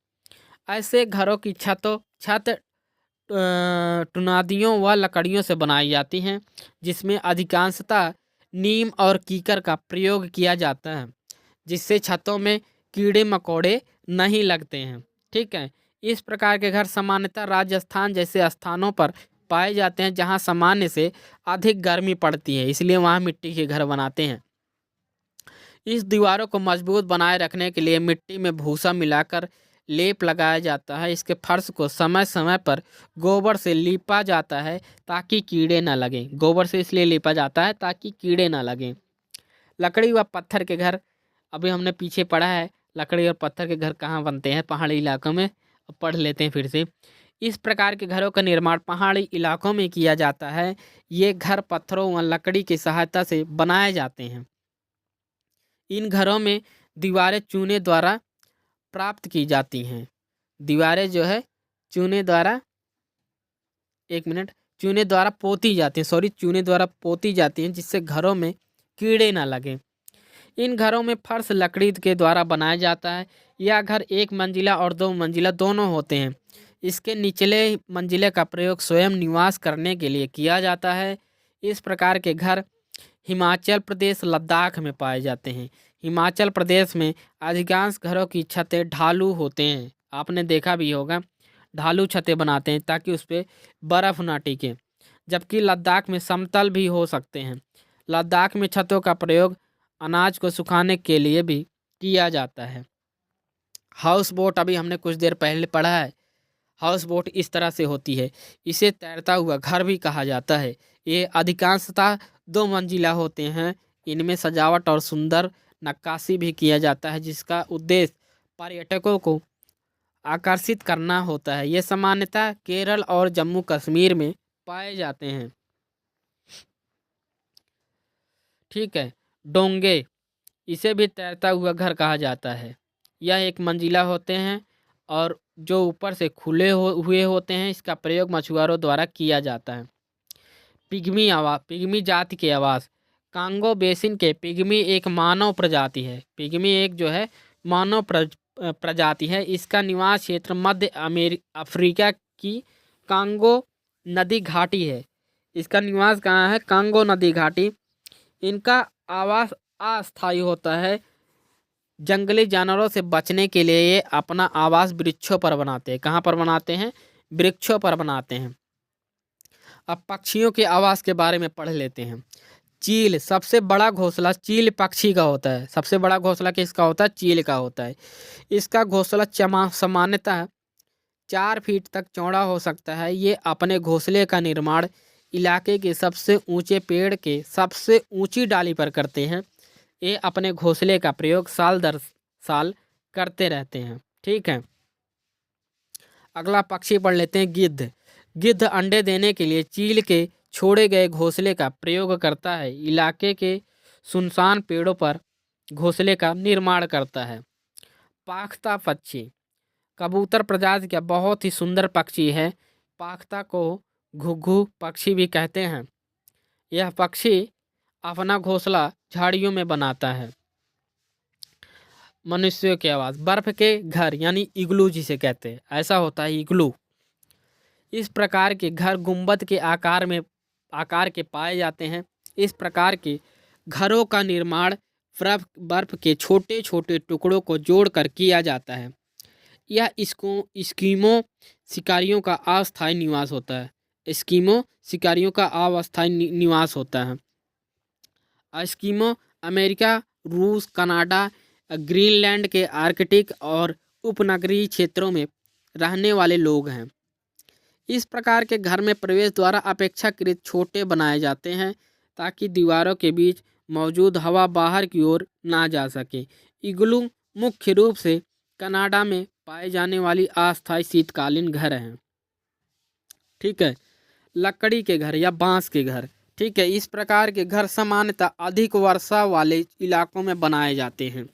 ऐसे घरों की छत टुनादियों व लकड़ियों से बनाई जाती हैं, जिसमें अधिकांशतः नीम और कीकर का प्रयोग किया जाता है, जिससे छतों में कीड़े मकोड़े नहीं लगते हैं। ठीक है, इस प्रकार के घर सामान्यतः राजस्थान जैसे स्थानों पर पाए जाते हैं जहां सामान्य से अधिक गर्मी पड़ती है, इसलिए वहां मिट्टी के घर बनाते हैं। इस दीवारों को मजबूत बनाए रखने के लिए मिट्टी में भूसा मिलाकर लेप लगाया जाता है। इसके फर्श को समय समय पर गोबर से लीपा जाता है ताकि कीड़े ना लगें। गोबर से इसलिए लीपा जाता है ताकि कीड़े ना लगें। लकड़ी व पत्थर के घर, अभी हमने पीछे पढ़ा है लकड़ी और पत्थर के घर कहाँ बनते हैं, पहाड़ी इलाकों में। अब पढ़ लेते हैं फिर से। इस प्रकार के घरों का निर्माण पहाड़ी इलाकों में किया जाता है। ये घर पत्थरों व लकड़ी की सहायता से बनाए जाते हैं। इन घरों में दीवारें चूने द्वारा प्राप्त की जाती हैं। दीवारें जो है चूने द्वारा, एक मिनट, चूने द्वारा पोती जाती हैं, चूने द्वारा पोती जाती हैं, जिससे घरों में कीड़े ना लगें। इन घरों में फर्श लकड़ी के द्वारा बनाया जाता है। यह घर एक मंजिला और दो मंजिला दोनों होते हैं। इसके निचले मंजिले का प्रयोग स्वयं निवास करने के लिए किया जाता है। इस प्रकार के घर हिमाचल प्रदेश, लद्दाख में पाए जाते हैं। हिमाचल प्रदेश में अधिकांश घरों की छतें ढालू होते हैं। आपने देखा भी होगा, ढालू छतें बनाते हैं ताकि उस पर बर्फ़ ना टिके, जबकि लद्दाख में समतल भी हो सकते हैं। लद्दाख में छतों का प्रयोग अनाज को सुखाने के लिए भी किया जाता है। हाउस बोट, अभी हमने कुछ देर पहले पढ़ा है। हाउस बोट इस तरह से होती है। इसे तैरता हुआ घर भी कहा जाता है। ये अधिकांशतः दो मंजिला होते हैं। इनमें सजावट और सुंदर नक्काशी भी किया जाता है, जिसका उद्देश्य पर्यटकों को आकर्षित करना होता है। ये सामान्यतः केरल और जम्मू कश्मीर में पाए जाते हैं। ठीक है। डोंगे, इसे भी तैरता हुआ घर कहा जाता है। यह एक मंजिला होते हैं और जो ऊपर से खुले हुए होते हैं। इसका प्रयोग मछुआरों द्वारा किया जाता है। पिग्मी आवास, पिग्मी जाति के आवास। कांगो बेसिन के पिग्मी एक मानव प्रजाति है। पिग्मी एक जो है मानव प्रजाति है। इसका निवास क्षेत्र मध्य अफ्रीका की कांगो नदी घाटी है। इसका निवास कहाँ है? कांगो नदी घाटी। इनका आवास अस्थायी होता है। जंगली जानवरों से बचने के लिए ये अपना आवास वृक्षों पर बनाते हैं। कहाँ पर बनाते हैं? वृक्षों पर बनाते हैं। अब पक्षियों के आवास के बारे में पढ़ लेते हैं। चील, सबसे बड़ा घोंसला चील पक्षी का होता है। सबसे बड़ा घोंसला किसका होता है? चील का होता है। इसका घोंसला सामान्यतः 4 फीट तक चौड़ा हो सकता है। ये अपने घोंसले का निर्माण इलाके के सबसे ऊंचे पेड़ के सबसे ऊंची डाली पर करते हैं। ये अपने घोंसले का प्रयोग साल दर साल करते रहते हैं। ठीक है। अगला पक्षी पढ़ लेते हैं, गिद्ध। गिद्ध अंडे देने के लिए चील के छोड़े गए घोंसले का प्रयोग करता है। इलाके के सुनसान पेड़ों पर घोंसले का निर्माण करता है। पाख्ता पक्षी, कबूतर प्रजाति का बहुत ही सुंदर पक्षी है। पाख्ता को घुघु पक्षी भी कहते हैं। यह पक्षी अपना घोंसला झाड़ियों में बनाता है। मनुष्यों के आवास, बर्फ के घर यानी इग्लू जिसे कहते हैं, ऐसा होता है इग्लू। इस प्रकार के घर गुंबद के आकार के पाए जाते हैं। इस प्रकार के घरों का निर्माण बर्फ के छोटे छोटे टुकड़ों को जोड़कर किया जाता है। यह एस्किमो शिकारियों का अस्थायी निवास होता है। एस्किमो शिकारियों का अस्थायी निवास होता है। एस्किमो अमेरिका, रूस, कनाडा, ग्रीनलैंड के आर्कटिक और उपनगरीय क्षेत्रों में रहने वाले लोग हैं। इस प्रकार के घर में प्रवेश द्वार अपेक्षाकृत छोटे बनाए जाते हैं ताकि दीवारों के बीच मौजूद हवा बाहर की ओर ना जा सके। इग्लू मुख्य रूप से कनाडा में पाए जाने वाली अस्थायी शीतकालीन घर हैं। ठीक है। लकड़ी के घर या बांस के घर। ठीक है। इस प्रकार के घर सामान्यतः अधिक वर्षा वाले इलाकों में बनाए जाते हैं।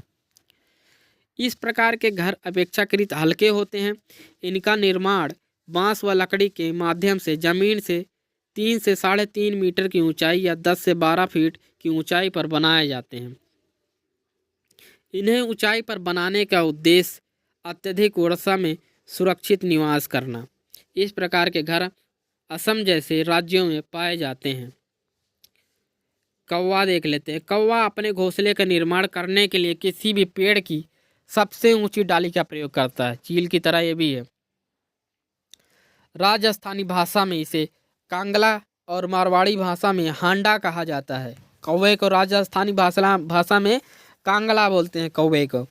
इस प्रकार के घर अपेक्षाकृत हल्के होते हैं। इनका निर्माण बांस व लकड़ी के माध्यम से जमीन से 3 से 3.5 मीटर की ऊंचाई या 10 से 12 फीट की ऊंचाई पर बनाए जाते हैं। इन्हें ऊंचाई पर बनाने का उद्देश्य अत्यधिक वर्षा में सुरक्षित निवास करना। इस प्रकार के घर असम जैसे राज्यों में पाए जाते हैं। कौवा देख लेते हैं। कौवा अपने घोंसले का निर्माण करने के लिए किसी भी पेड़ की सबसे ऊंची डाली का प्रयोग करता है। चील की तरह ये भी है। राजस्थानी भाषा में इसे कांगला और मारवाड़ी भाषा में हांडा कहा जाता है। कौवे को राजस्थानी भाषा में कांगला बोलते हैं कौवे को,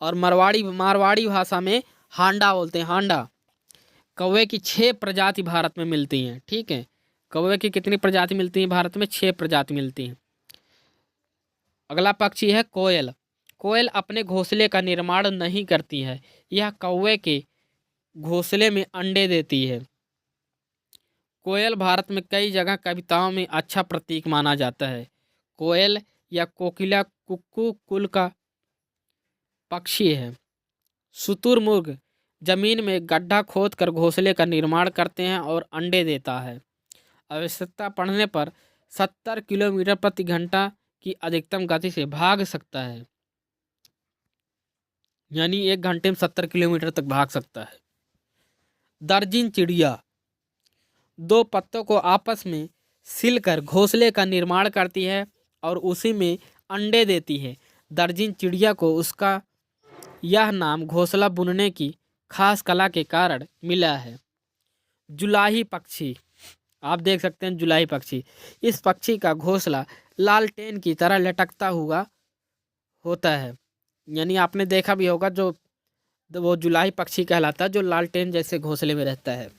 और मारवाड़ी भाषा में हांडा बोलते हैं, हांडा। कौवे की 6 प्रजाति भारत में मिलती हैं, ठीक है। कौवे की कितनी प्रजाति मिलती हैं भारत में? 6 प्रजाति मिलती हैं। अगला पक्षी है कोयल। कोयल अपने घोंसले का निर्माण नहीं करती है, यह कौवे के घोंसले में अंडे देती है। कोयल भारत में कई जगह कविताओं में अच्छा प्रतीक माना जाता है। कोयल या कोकिला कुक्कू कुल का पक्षी है। शुतुरमुर्ग जमीन में गड्ढा खोदकर घोंसले का निर्माण करते हैं और अंडे देता है। आवश्यकता पड़ने पर 70 किलोमीटर प्रति घंटा की अधिकतम गति से भाग सकता है, यानी 1 घंटे में 70 किलोमीटर तक भाग सकता है। दर्जन चिड़िया 2 पत्तों को आपस में सिलकर घोंसले का निर्माण करती है और उसी में अंडे देती है। दर्जन चिड़िया को उसका यह नाम घोंसला बुनने की खास कला के कारण मिला है। जुलाही पक्षी, आप देख सकते हैं जुलाही पक्षी। इस पक्षी का घोंसला लालटेन की तरह लटकता हुआ होता है, यानी आपने देखा भी होगा, जो वो जुलाही पक्षी कहलाता है जो लालटेन जैसे घोंसले में रहता है।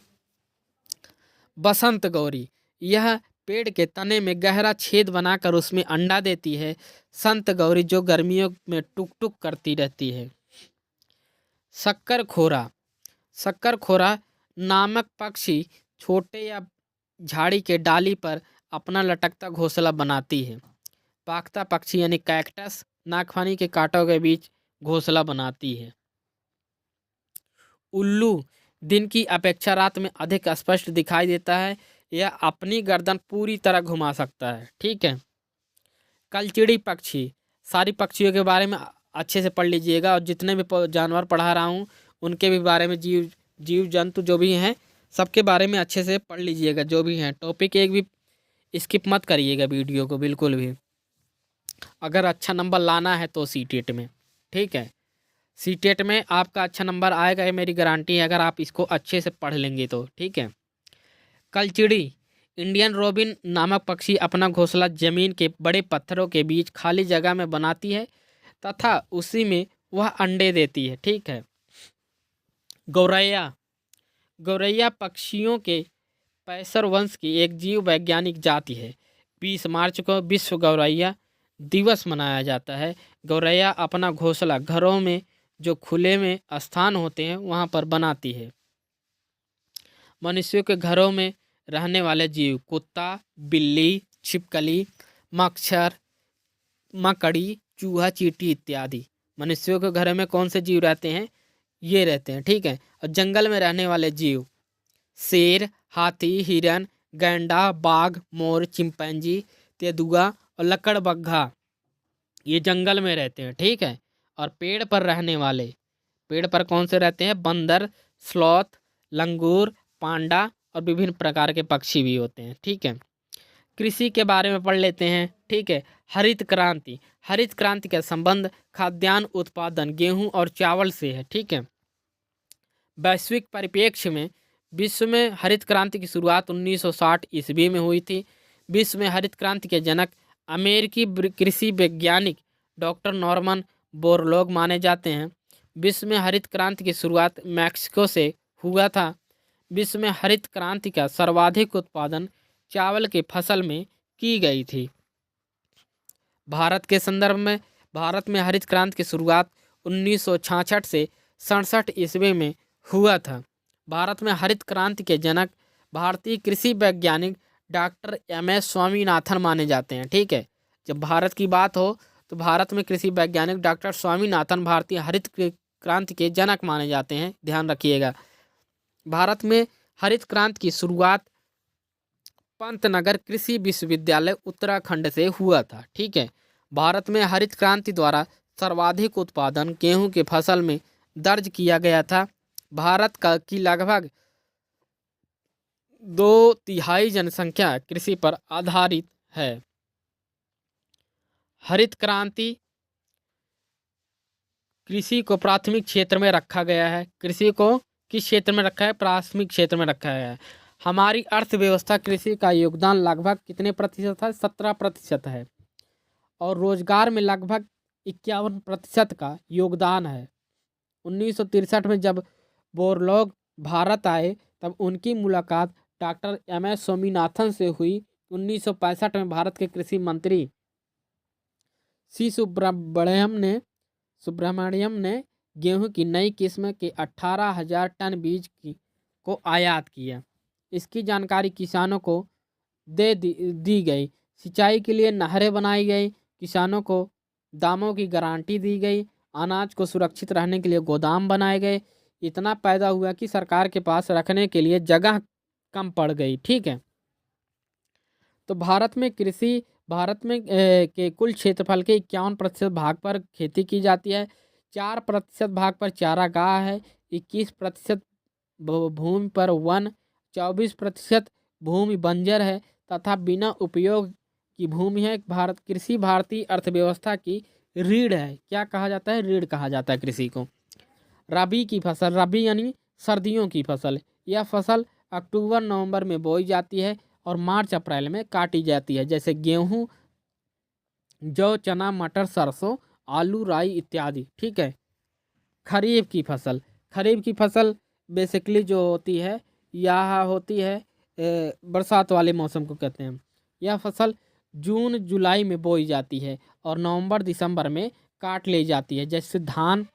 बसंत गौरी, यह पेड़ के तने में गहरा छेद बनाकर उसमें अंडा देती है। संत गौरी जो गर्मियों में टुक टुक करती रहती है। शक्कर खोरा, शक्कर खोरा नामक पक्षी छोटे या झाड़ी के डाली पर अपना लटकता घोंसला बनाती है। पाकता पक्षी यानी कैक्टस नागफनी के कांटों के बीच घोंसला बनाती है। उल्लू दिन की अपेक्षा रात में अधिक स्पष्ट दिखाई देता है, यह अपनी गर्दन पूरी तरह घुमा सकता है, ठीक है। कलचिड़ी पक्षी, सारी पक्षियों के बारे में अच्छे से पढ़ लीजिएगा और जितने भी जानवर पढ़ा रहा हूँ उनके भी बारे में, जीव जंतु जो भी हैं सबके बारे में अच्छे से पढ़ लीजिएगा। जो भी हैं टॉपिक एक भी स्किप मत करिएगा वीडियो को बिल्कुल भी, अगर अच्छा नंबर लाना है तो सीटेट में, ठीक है। सीटेट में आपका अच्छा नंबर आएगा, ये मेरी गारंटी है, अगर आप इसको अच्छे से पढ़ लेंगे तो, ठीक है। कलचिड़ी इंडियन रोबिन नामक पक्षी अपना घोंसला जमीन के बड़े पत्थरों के बीच खाली जगह में बनाती है तथा उसी में वह अंडे देती है, ठीक है। गौरैया, गौरैया पक्षियों के पैसर वंश की एक जीव वैज्ञानिक जाति है। 20 मार्च को विश्व गौरैया दिवस मनाया जाता है। गौरैया अपना घोंसला घरों में जो खुले में स्थान होते हैं वहाँ पर बनाती है। मनुष्यों के घरों में रहने वाले जीव कुत्ता, बिल्ली, छिपकली, मच्छर, मकड़ी, चूहा, चींटी इत्यादि। मनुष्यों के घर में कौन से जीव रहते हैं? ये रहते हैं, ठीक है। और जंगल में रहने वाले जीव शेर, हाथी, हिरन, गैंडा, बाघ, मोर, चिंपैंजी, तेंदुआ और लकड़बग्घा, ये जंगल में रहते हैं, ठीक है। और पेड़ पर रहने वाले, पेड़ पर कौन से रहते हैं? बंदर, स्लॉथ, लंगूर, पांडा और विभिन्न प्रकार के पक्षी भी होते हैं, ठीक है। कृषि के बारे में पढ़ लेते हैं, ठीक है। हरित क्रांति, हरित क्रांति का संबंध खाद्यान्न उत्पादन गेहूं और चावल से है, ठीक है। वैश्विक परिप्रेक्ष्य में विश्व में हरित क्रांति की शुरुआत 1960 ईस्वी में हुई थी। विश्व में हरित क्रांति के जनक अमेरिकी कृषि वैज्ञानिक डॉक्टर नॉर्मन बोरलॉग माने जाते हैं। विश्व में हरित क्रांति की शुरुआत मैक्सिको से हुआ था। विश्व में हरित क्रांति का सर्वाधिक उत्पादन चावल की फसल में की गई थी। भारत के संदर्भ में, भारत में हरित क्रांति की शुरुआत 1966 से 67 ईस्वी में हुआ था। भारत में हरित क्रांति के जनक भारतीय कृषि वैज्ञानिक डॉक्टर एम.एस. स्वामीनाथन माने जाते हैं, ठीक है। जब भारत की बात हो तो भारत में कृषि वैज्ञानिक डॉक्टर स्वामीनाथन भारतीय हरित क्रांति के जनक माने जाते हैं, ध्यान रखिएगा। भारत में हरित क्रांति की शुरुआत पंतनगर कृषि विश्वविद्यालय उत्तराखंड से हुआ था, ठीक है। भारत में हरित क्रांति द्वारा सर्वाधिक उत्पादन गेहूं की फसल में दर्ज किया गया था। भारत की लगभग 2/3 जनसंख्या कृषि पर आधारित है। हरित क्रांति कृषि को प्राथमिक क्षेत्र में रखा गया है। कृषि को किस क्षेत्र में रखा है? प्राथमिक क्षेत्र में रखा गया है। हमारी अर्थव्यवस्था कृषि का योगदान लगभग कितने प्रतिशत है? 17% है। और रोजगार में लगभग 51% का योगदान है। 1963 में जब बोरलॉग भारत आए तब उनकी मुलाकात डॉक्टर एम.एस. स्वामीनाथन से हुई। 1965 में भारत के कृषि मंत्री सी सुब्रमण्यम ने गेहूं की नई किस्म के 18,000 टन बीज को आयात किया। इसकी जानकारी किसानों को दी गई। सिंचाई के लिए नहरें बनाई गई, किसानों को दामों की गारंटी दी गई, अनाज को सुरक्षित रहने के लिए गोदाम बनाए गए। इतना पैदा हुआ कि सरकार के पास रखने के लिए जगह कम पड़ गई। ठीक है, तो भारत में के कुल क्षेत्रफल के 51% भाग पर खेती की जाती है। 4% भाग पर चारागाह है। 21% भूमि पर वन, 24% भूमि बंजर है तथा बिना उपयोग की भूमि है। कृषि भारतीय अर्थव्यवस्था की रीढ़ है। क्या कहा जाता है? रीढ़ कहा जाता है कृषि को। रबी की फसल, रबी यानी सर्दियों की फसल। यह फसल अक्टूबर नवंबर में बोई जाती है और मार्च अप्रैल में काटी जाती है। जैसे गेहूं, जौ, चना, मटर, सरसों, आलू, राई इत्यादि। ठीक है। खरीफ की फसल, खरीफ की फसल बेसिकली जो होती है यह होती है बरसात वाले मौसम को कहते हैं। यह फसल जून जुलाई में बोई जाती है और नवंबर दिसंबर में काट ली जाती है। जैसे धान,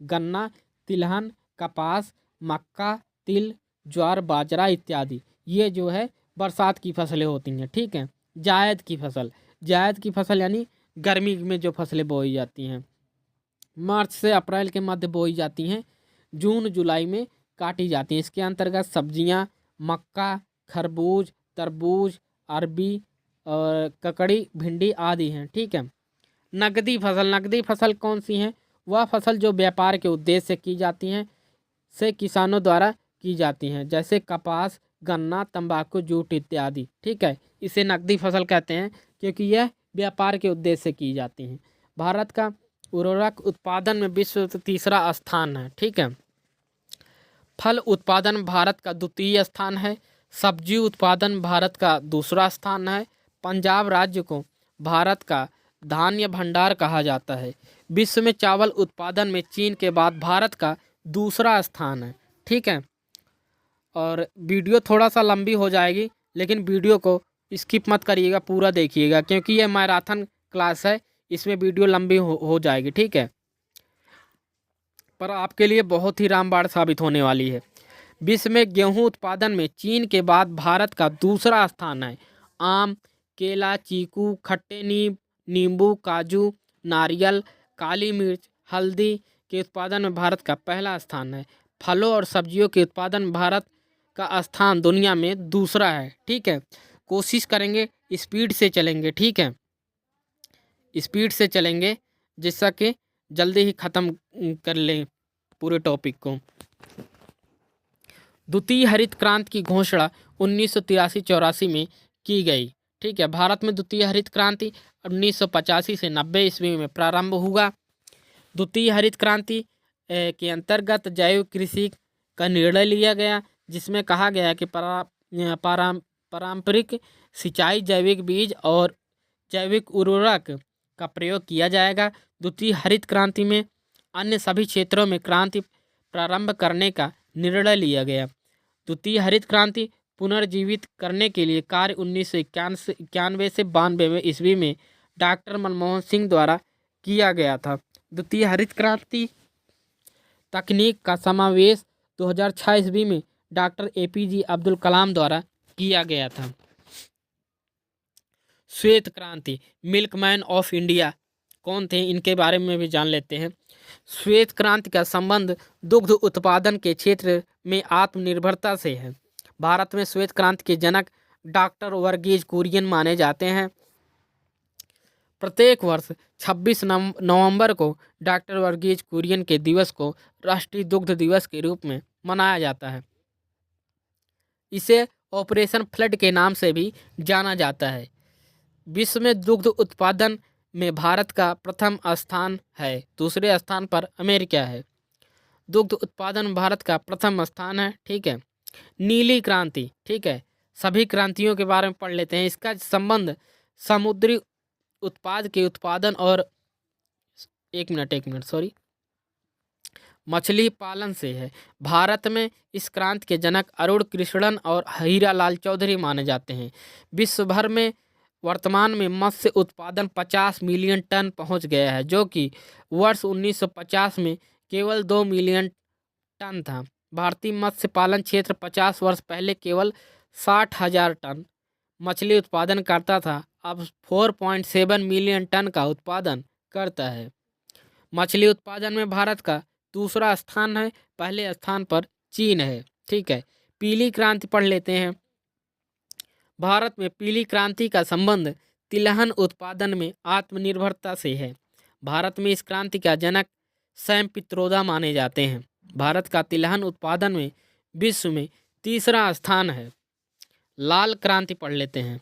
गन्ना, तिलहन, कपास, मक्का, तिल, ज्वार, बाजरा इत्यादि। ये जो है बरसात की फसलें होती हैं। ठीक है। जायद की फसल, जायद की फसल यानी गर्मी में जो फसलें बोई जाती हैं, मार्च से अप्रैल के मध्य बोई जाती हैं, जून जुलाई में काटी जाती हैं। इसके अंतर्गत सब्जियां, मक्का, खरबूज, तरबूज, अरबी और ककड़ी, भिंडी आदि हैं। ठीक है। नकदी फसल, नकदी फसल कौन सी हैं? वह फसल जो व्यापार के उद्देश्य से की जाती हैं, से किसानों द्वारा की जाती हैं। जैसे कपास, गन्ना, तंबाकू, जूट इत्यादि। ठीक है। इसे नकदी फसल कहते हैं क्योंकि यह व्यापार के उद्देश्य से की जाती हैं। भारत का उर्वरक उत्पादन में विश्व में तीसरा स्थान है। ठीक है। फल उत्पादन भारत का द्वितीय स्थान है। सब्जी उत्पादन भारत का दूसरा स्थान है। पंजाब राज्य को भारत का धान्य भंडार कहा जाता है। विश्व में चावल उत्पादन में चीन के बाद भारत का दूसरा स्थान है। ठीक है। और वीडियो थोड़ा सा लंबी हो जाएगी, लेकिन वीडियो को स्किप मत करिएगा, पूरा देखिएगा क्योंकि यह मैराथन क्लास है। इसमें वीडियो लंबी हो जाएगी। ठीक है, पर आपके लिए बहुत ही रामबाण साबित होने वाली है। विश्व में गेहूं उत्पादन में चीन के बाद भारत का दूसरा स्थान है। आम, केला, चीकू, खट्टे नींबू, काजू, नारियल, काली मिर्च, हल्दी के उत्पादन में भारत का पहला स्थान है। फलों और सब्जियों के उत्पादन में भारत का स्थान दुनिया में दूसरा है। ठीक है। कोशिश करेंगे, स्पीड से चलेंगे। ठीक है, स्पीड से चलेंगे जिससे कि जल्दी ही ख़त्म कर लें पूरे टॉपिक को। द्वितीय हरित क्रांति की घोषणा 1983-84 में की गई। ठीक है। भारत में द्वितीय हरित क्रांति 1985 से 90 ईस्वी में प्रारंभ हुआ। द्वितीय हरित क्रांति के अंतर्गत जैव कृषि का निर्णय लिया गया, जिसमें कहा गया कि पारंपरिक सिंचाई, जैविक बीज और जैविक उर्वरक का प्रयोग किया जाएगा। द्वितीय हरित क्रांति में अन्य सभी क्षेत्रों में क्रांति प्रारंभ करने का निर्णय लिया गया। द्वितीय हरित क्रांति पुनर्जीवित करने के लिए कार्य 1991 से 92 ईस्वी में डॉक्टर मनमोहन सिंह द्वारा किया गया था। द्वितीय हरित क्रांति तकनीक का समावेश 2006 ईस्वी में डॉक्टर APJ अब्दुल कलाम द्वारा किया गया था। श्वेत क्रांति, मिल्कमैन ऑफ इंडिया कौन थे, इनके बारे में भी जान लेते हैं। श्वेत क्रांति का संबंध दुग्ध उत्पादन के क्षेत्र में आत्मनिर्भरता से है। भारत में श्वेत क्रांति के जनक डॉक्टर वर्गीज कुरियन माने जाते हैं। प्रत्येक वर्ष 26 नवंबर को डॉक्टर वर्गीज कुरियन के दिवस को राष्ट्रीय दुग्ध दिवस के रूप में मनाया जाता है। इसे ऑपरेशन फ्लड के नाम से भी जाना जाता है। विश्व में दुग्ध उत्पादन में भारत का प्रथम स्थान है, दूसरे स्थान पर अमेरिका है। दुग्ध उत्पादन में भारत का प्रथम स्थान है। ठीक है। नीली क्रांति, ठीक है, सभी क्रांतियों के बारे में पढ़ लेते हैं। इसका संबंध समुद्री उत्पाद के उत्पादन और मछली पालन से है। भारत में इस क्रांति के जनक अरुण कृष्णन और हीरालाल चौधरी माने जाते हैं। विश्व भर में वर्तमान में मत्स्य उत्पादन 50 मिलियन टन पहुंच गया है, जो कि वर्ष 1950 में केवल 2 मिलियन टन था। भारतीय मत्स्य पालन क्षेत्र 50 वर्ष पहले केवल 60,000 टन मछली उत्पादन करता था, अब 4.7 मिलियन टन का उत्पादन करता है। मछली उत्पादन में भारत का दूसरा स्थान है, पहले स्थान पर चीन है। ठीक है, पीली क्रांति पढ़ लेते हैं। भारत में पीली क्रांति का संबंध तिलहन उत्पादन में आत्मनिर्भरता से है। भारत में इस क्रांति का जनक सैम पित्रोदा माने जाते हैं। भारत का तिलहन उत्पादन में विश्व में तीसरा स्थान है। लाल क्रांति पढ़ लेते हैं।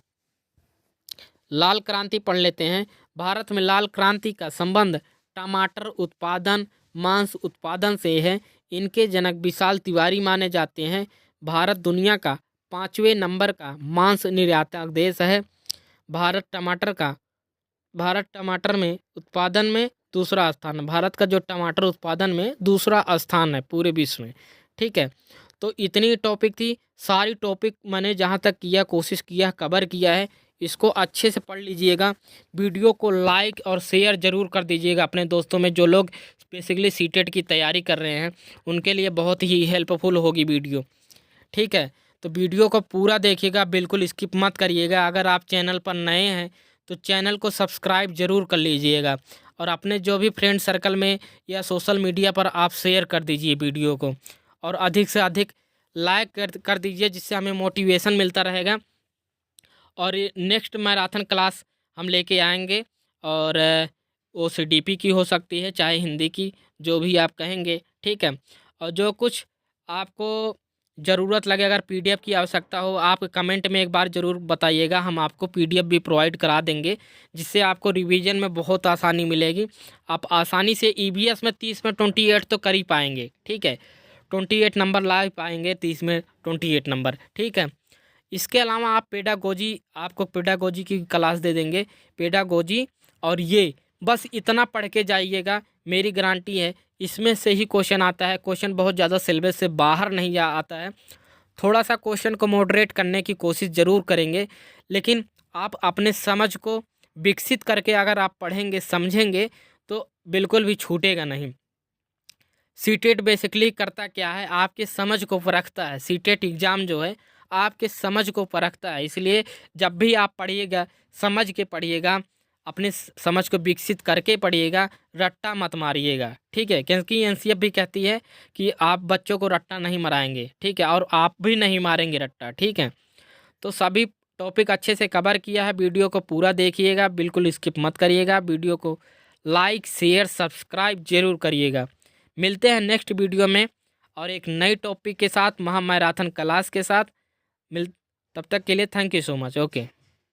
लाल क्रांति पढ़ लेते हैं। भारत में लाल क्रांति का संबंध टमाटर उत्पादन, मांस उत्पादन से है। इनके जनक विशाल तिवारी माने जाते हैं। भारत दुनिया का 5वें नंबर का मांस निर्यातक देश है। भारत टमाटर में उत्पादन में दूसरा स्थान है। भारत का जो टमाटर उत्पादन में दूसरा स्थान है पूरे विश्व में। ठीक है, तो इतनी टॉपिक थी। सारी टॉपिक मैंने जहाँ तक किया कोशिश किया कवर किया है। इसको अच्छे से पढ़ लीजिएगा। वीडियो को लाइक और शेयर ज़रूर कर दीजिएगा अपने दोस्तों में। जो लोग बेसिकली सीटेट की तैयारी कर रहे हैं उनके लिए बहुत ही हेल्पफुल होगी वीडियो। ठीक है, तो वीडियो को पूरा देखिएगा, बिल्कुल स्किप मत करिएगा। अगर आप चैनल पर नए हैं तो चैनल को सब्सक्राइब ज़रूर कर लीजिएगा और अपने जो भी फ्रेंड सर्कल में या सोशल मीडिया पर आप शेयर कर दीजिए वीडियो को, और अधिक से अधिक लाइक कर दीजिए, जिससे हमें मोटिवेशन मिलता रहेगा। और नेक्स्ट मैराथन क्लास हम लेके आएंगे, और OCDP की हो सकती है, चाहे हिंदी की, जो भी आप कहेंगे। ठीक है, और जो कुछ आपको ज़रूरत लगे, अगर PDF की आवश्यकता हो, आप कमेंट में एक बार ज़रूर बताइएगा। हम आपको PDF भी प्रोवाइड करा देंगे, जिससे आपको रिवीजन में बहुत आसानी मिलेगी। आप आसानी से EVS में 30 में 28 तो कर ही पाएंगे। ठीक है, 28 नंबर ला पाएंगे, 30 में 28 नंबर। ठीक है, इसके अलावा आप आपको पेडागोजी की क्लास दे देंगे, पेडागोजी। और ये बस इतना पढ़ के जाइएगा, मेरी गारंटी है इसमें से ही क्वेश्चन आता है। क्वेश्चन बहुत ज़्यादा सिलेबस से बाहर नहीं आता है। थोड़ा सा क्वेश्चन को मॉडरेट करने की कोशिश ज़रूर करेंगे, लेकिन आप अपने समझ को विकसित करके अगर आप पढ़ेंगे समझेंगे तो बिल्कुल भी छूटेगा नहीं। सीटेट बेसिकली करता क्या है, आपके समझ को परखता है। सीटेट एग्ज़ाम जो है आपके समझ को परखता है, इसलिए जब भी आप पढ़िएगा समझ के पढ़िएगा, अपने समझ को विकसित करके पढ़िएगा, रट्टा मत मारिएगा। ठीक है, क्योंकि NCF भी कहती है कि आप बच्चों को रट्टा नहीं मराएंगे। ठीक है, और आप भी नहीं मारेंगे रट्टा। ठीक है, तो सभी टॉपिक अच्छे से कवर किया है। वीडियो को पूरा देखिएगा, बिल्कुल स्किप मत करिएगा। वीडियो को लाइक शेयर सब्सक्राइब जरूर करिएगा। मिलते हैं नेक्स्ट वीडियो में और एक नई टॉपिक के साथ, महा मैराथन क्लास के साथ। तब तक के लिए thank you so much. Okay.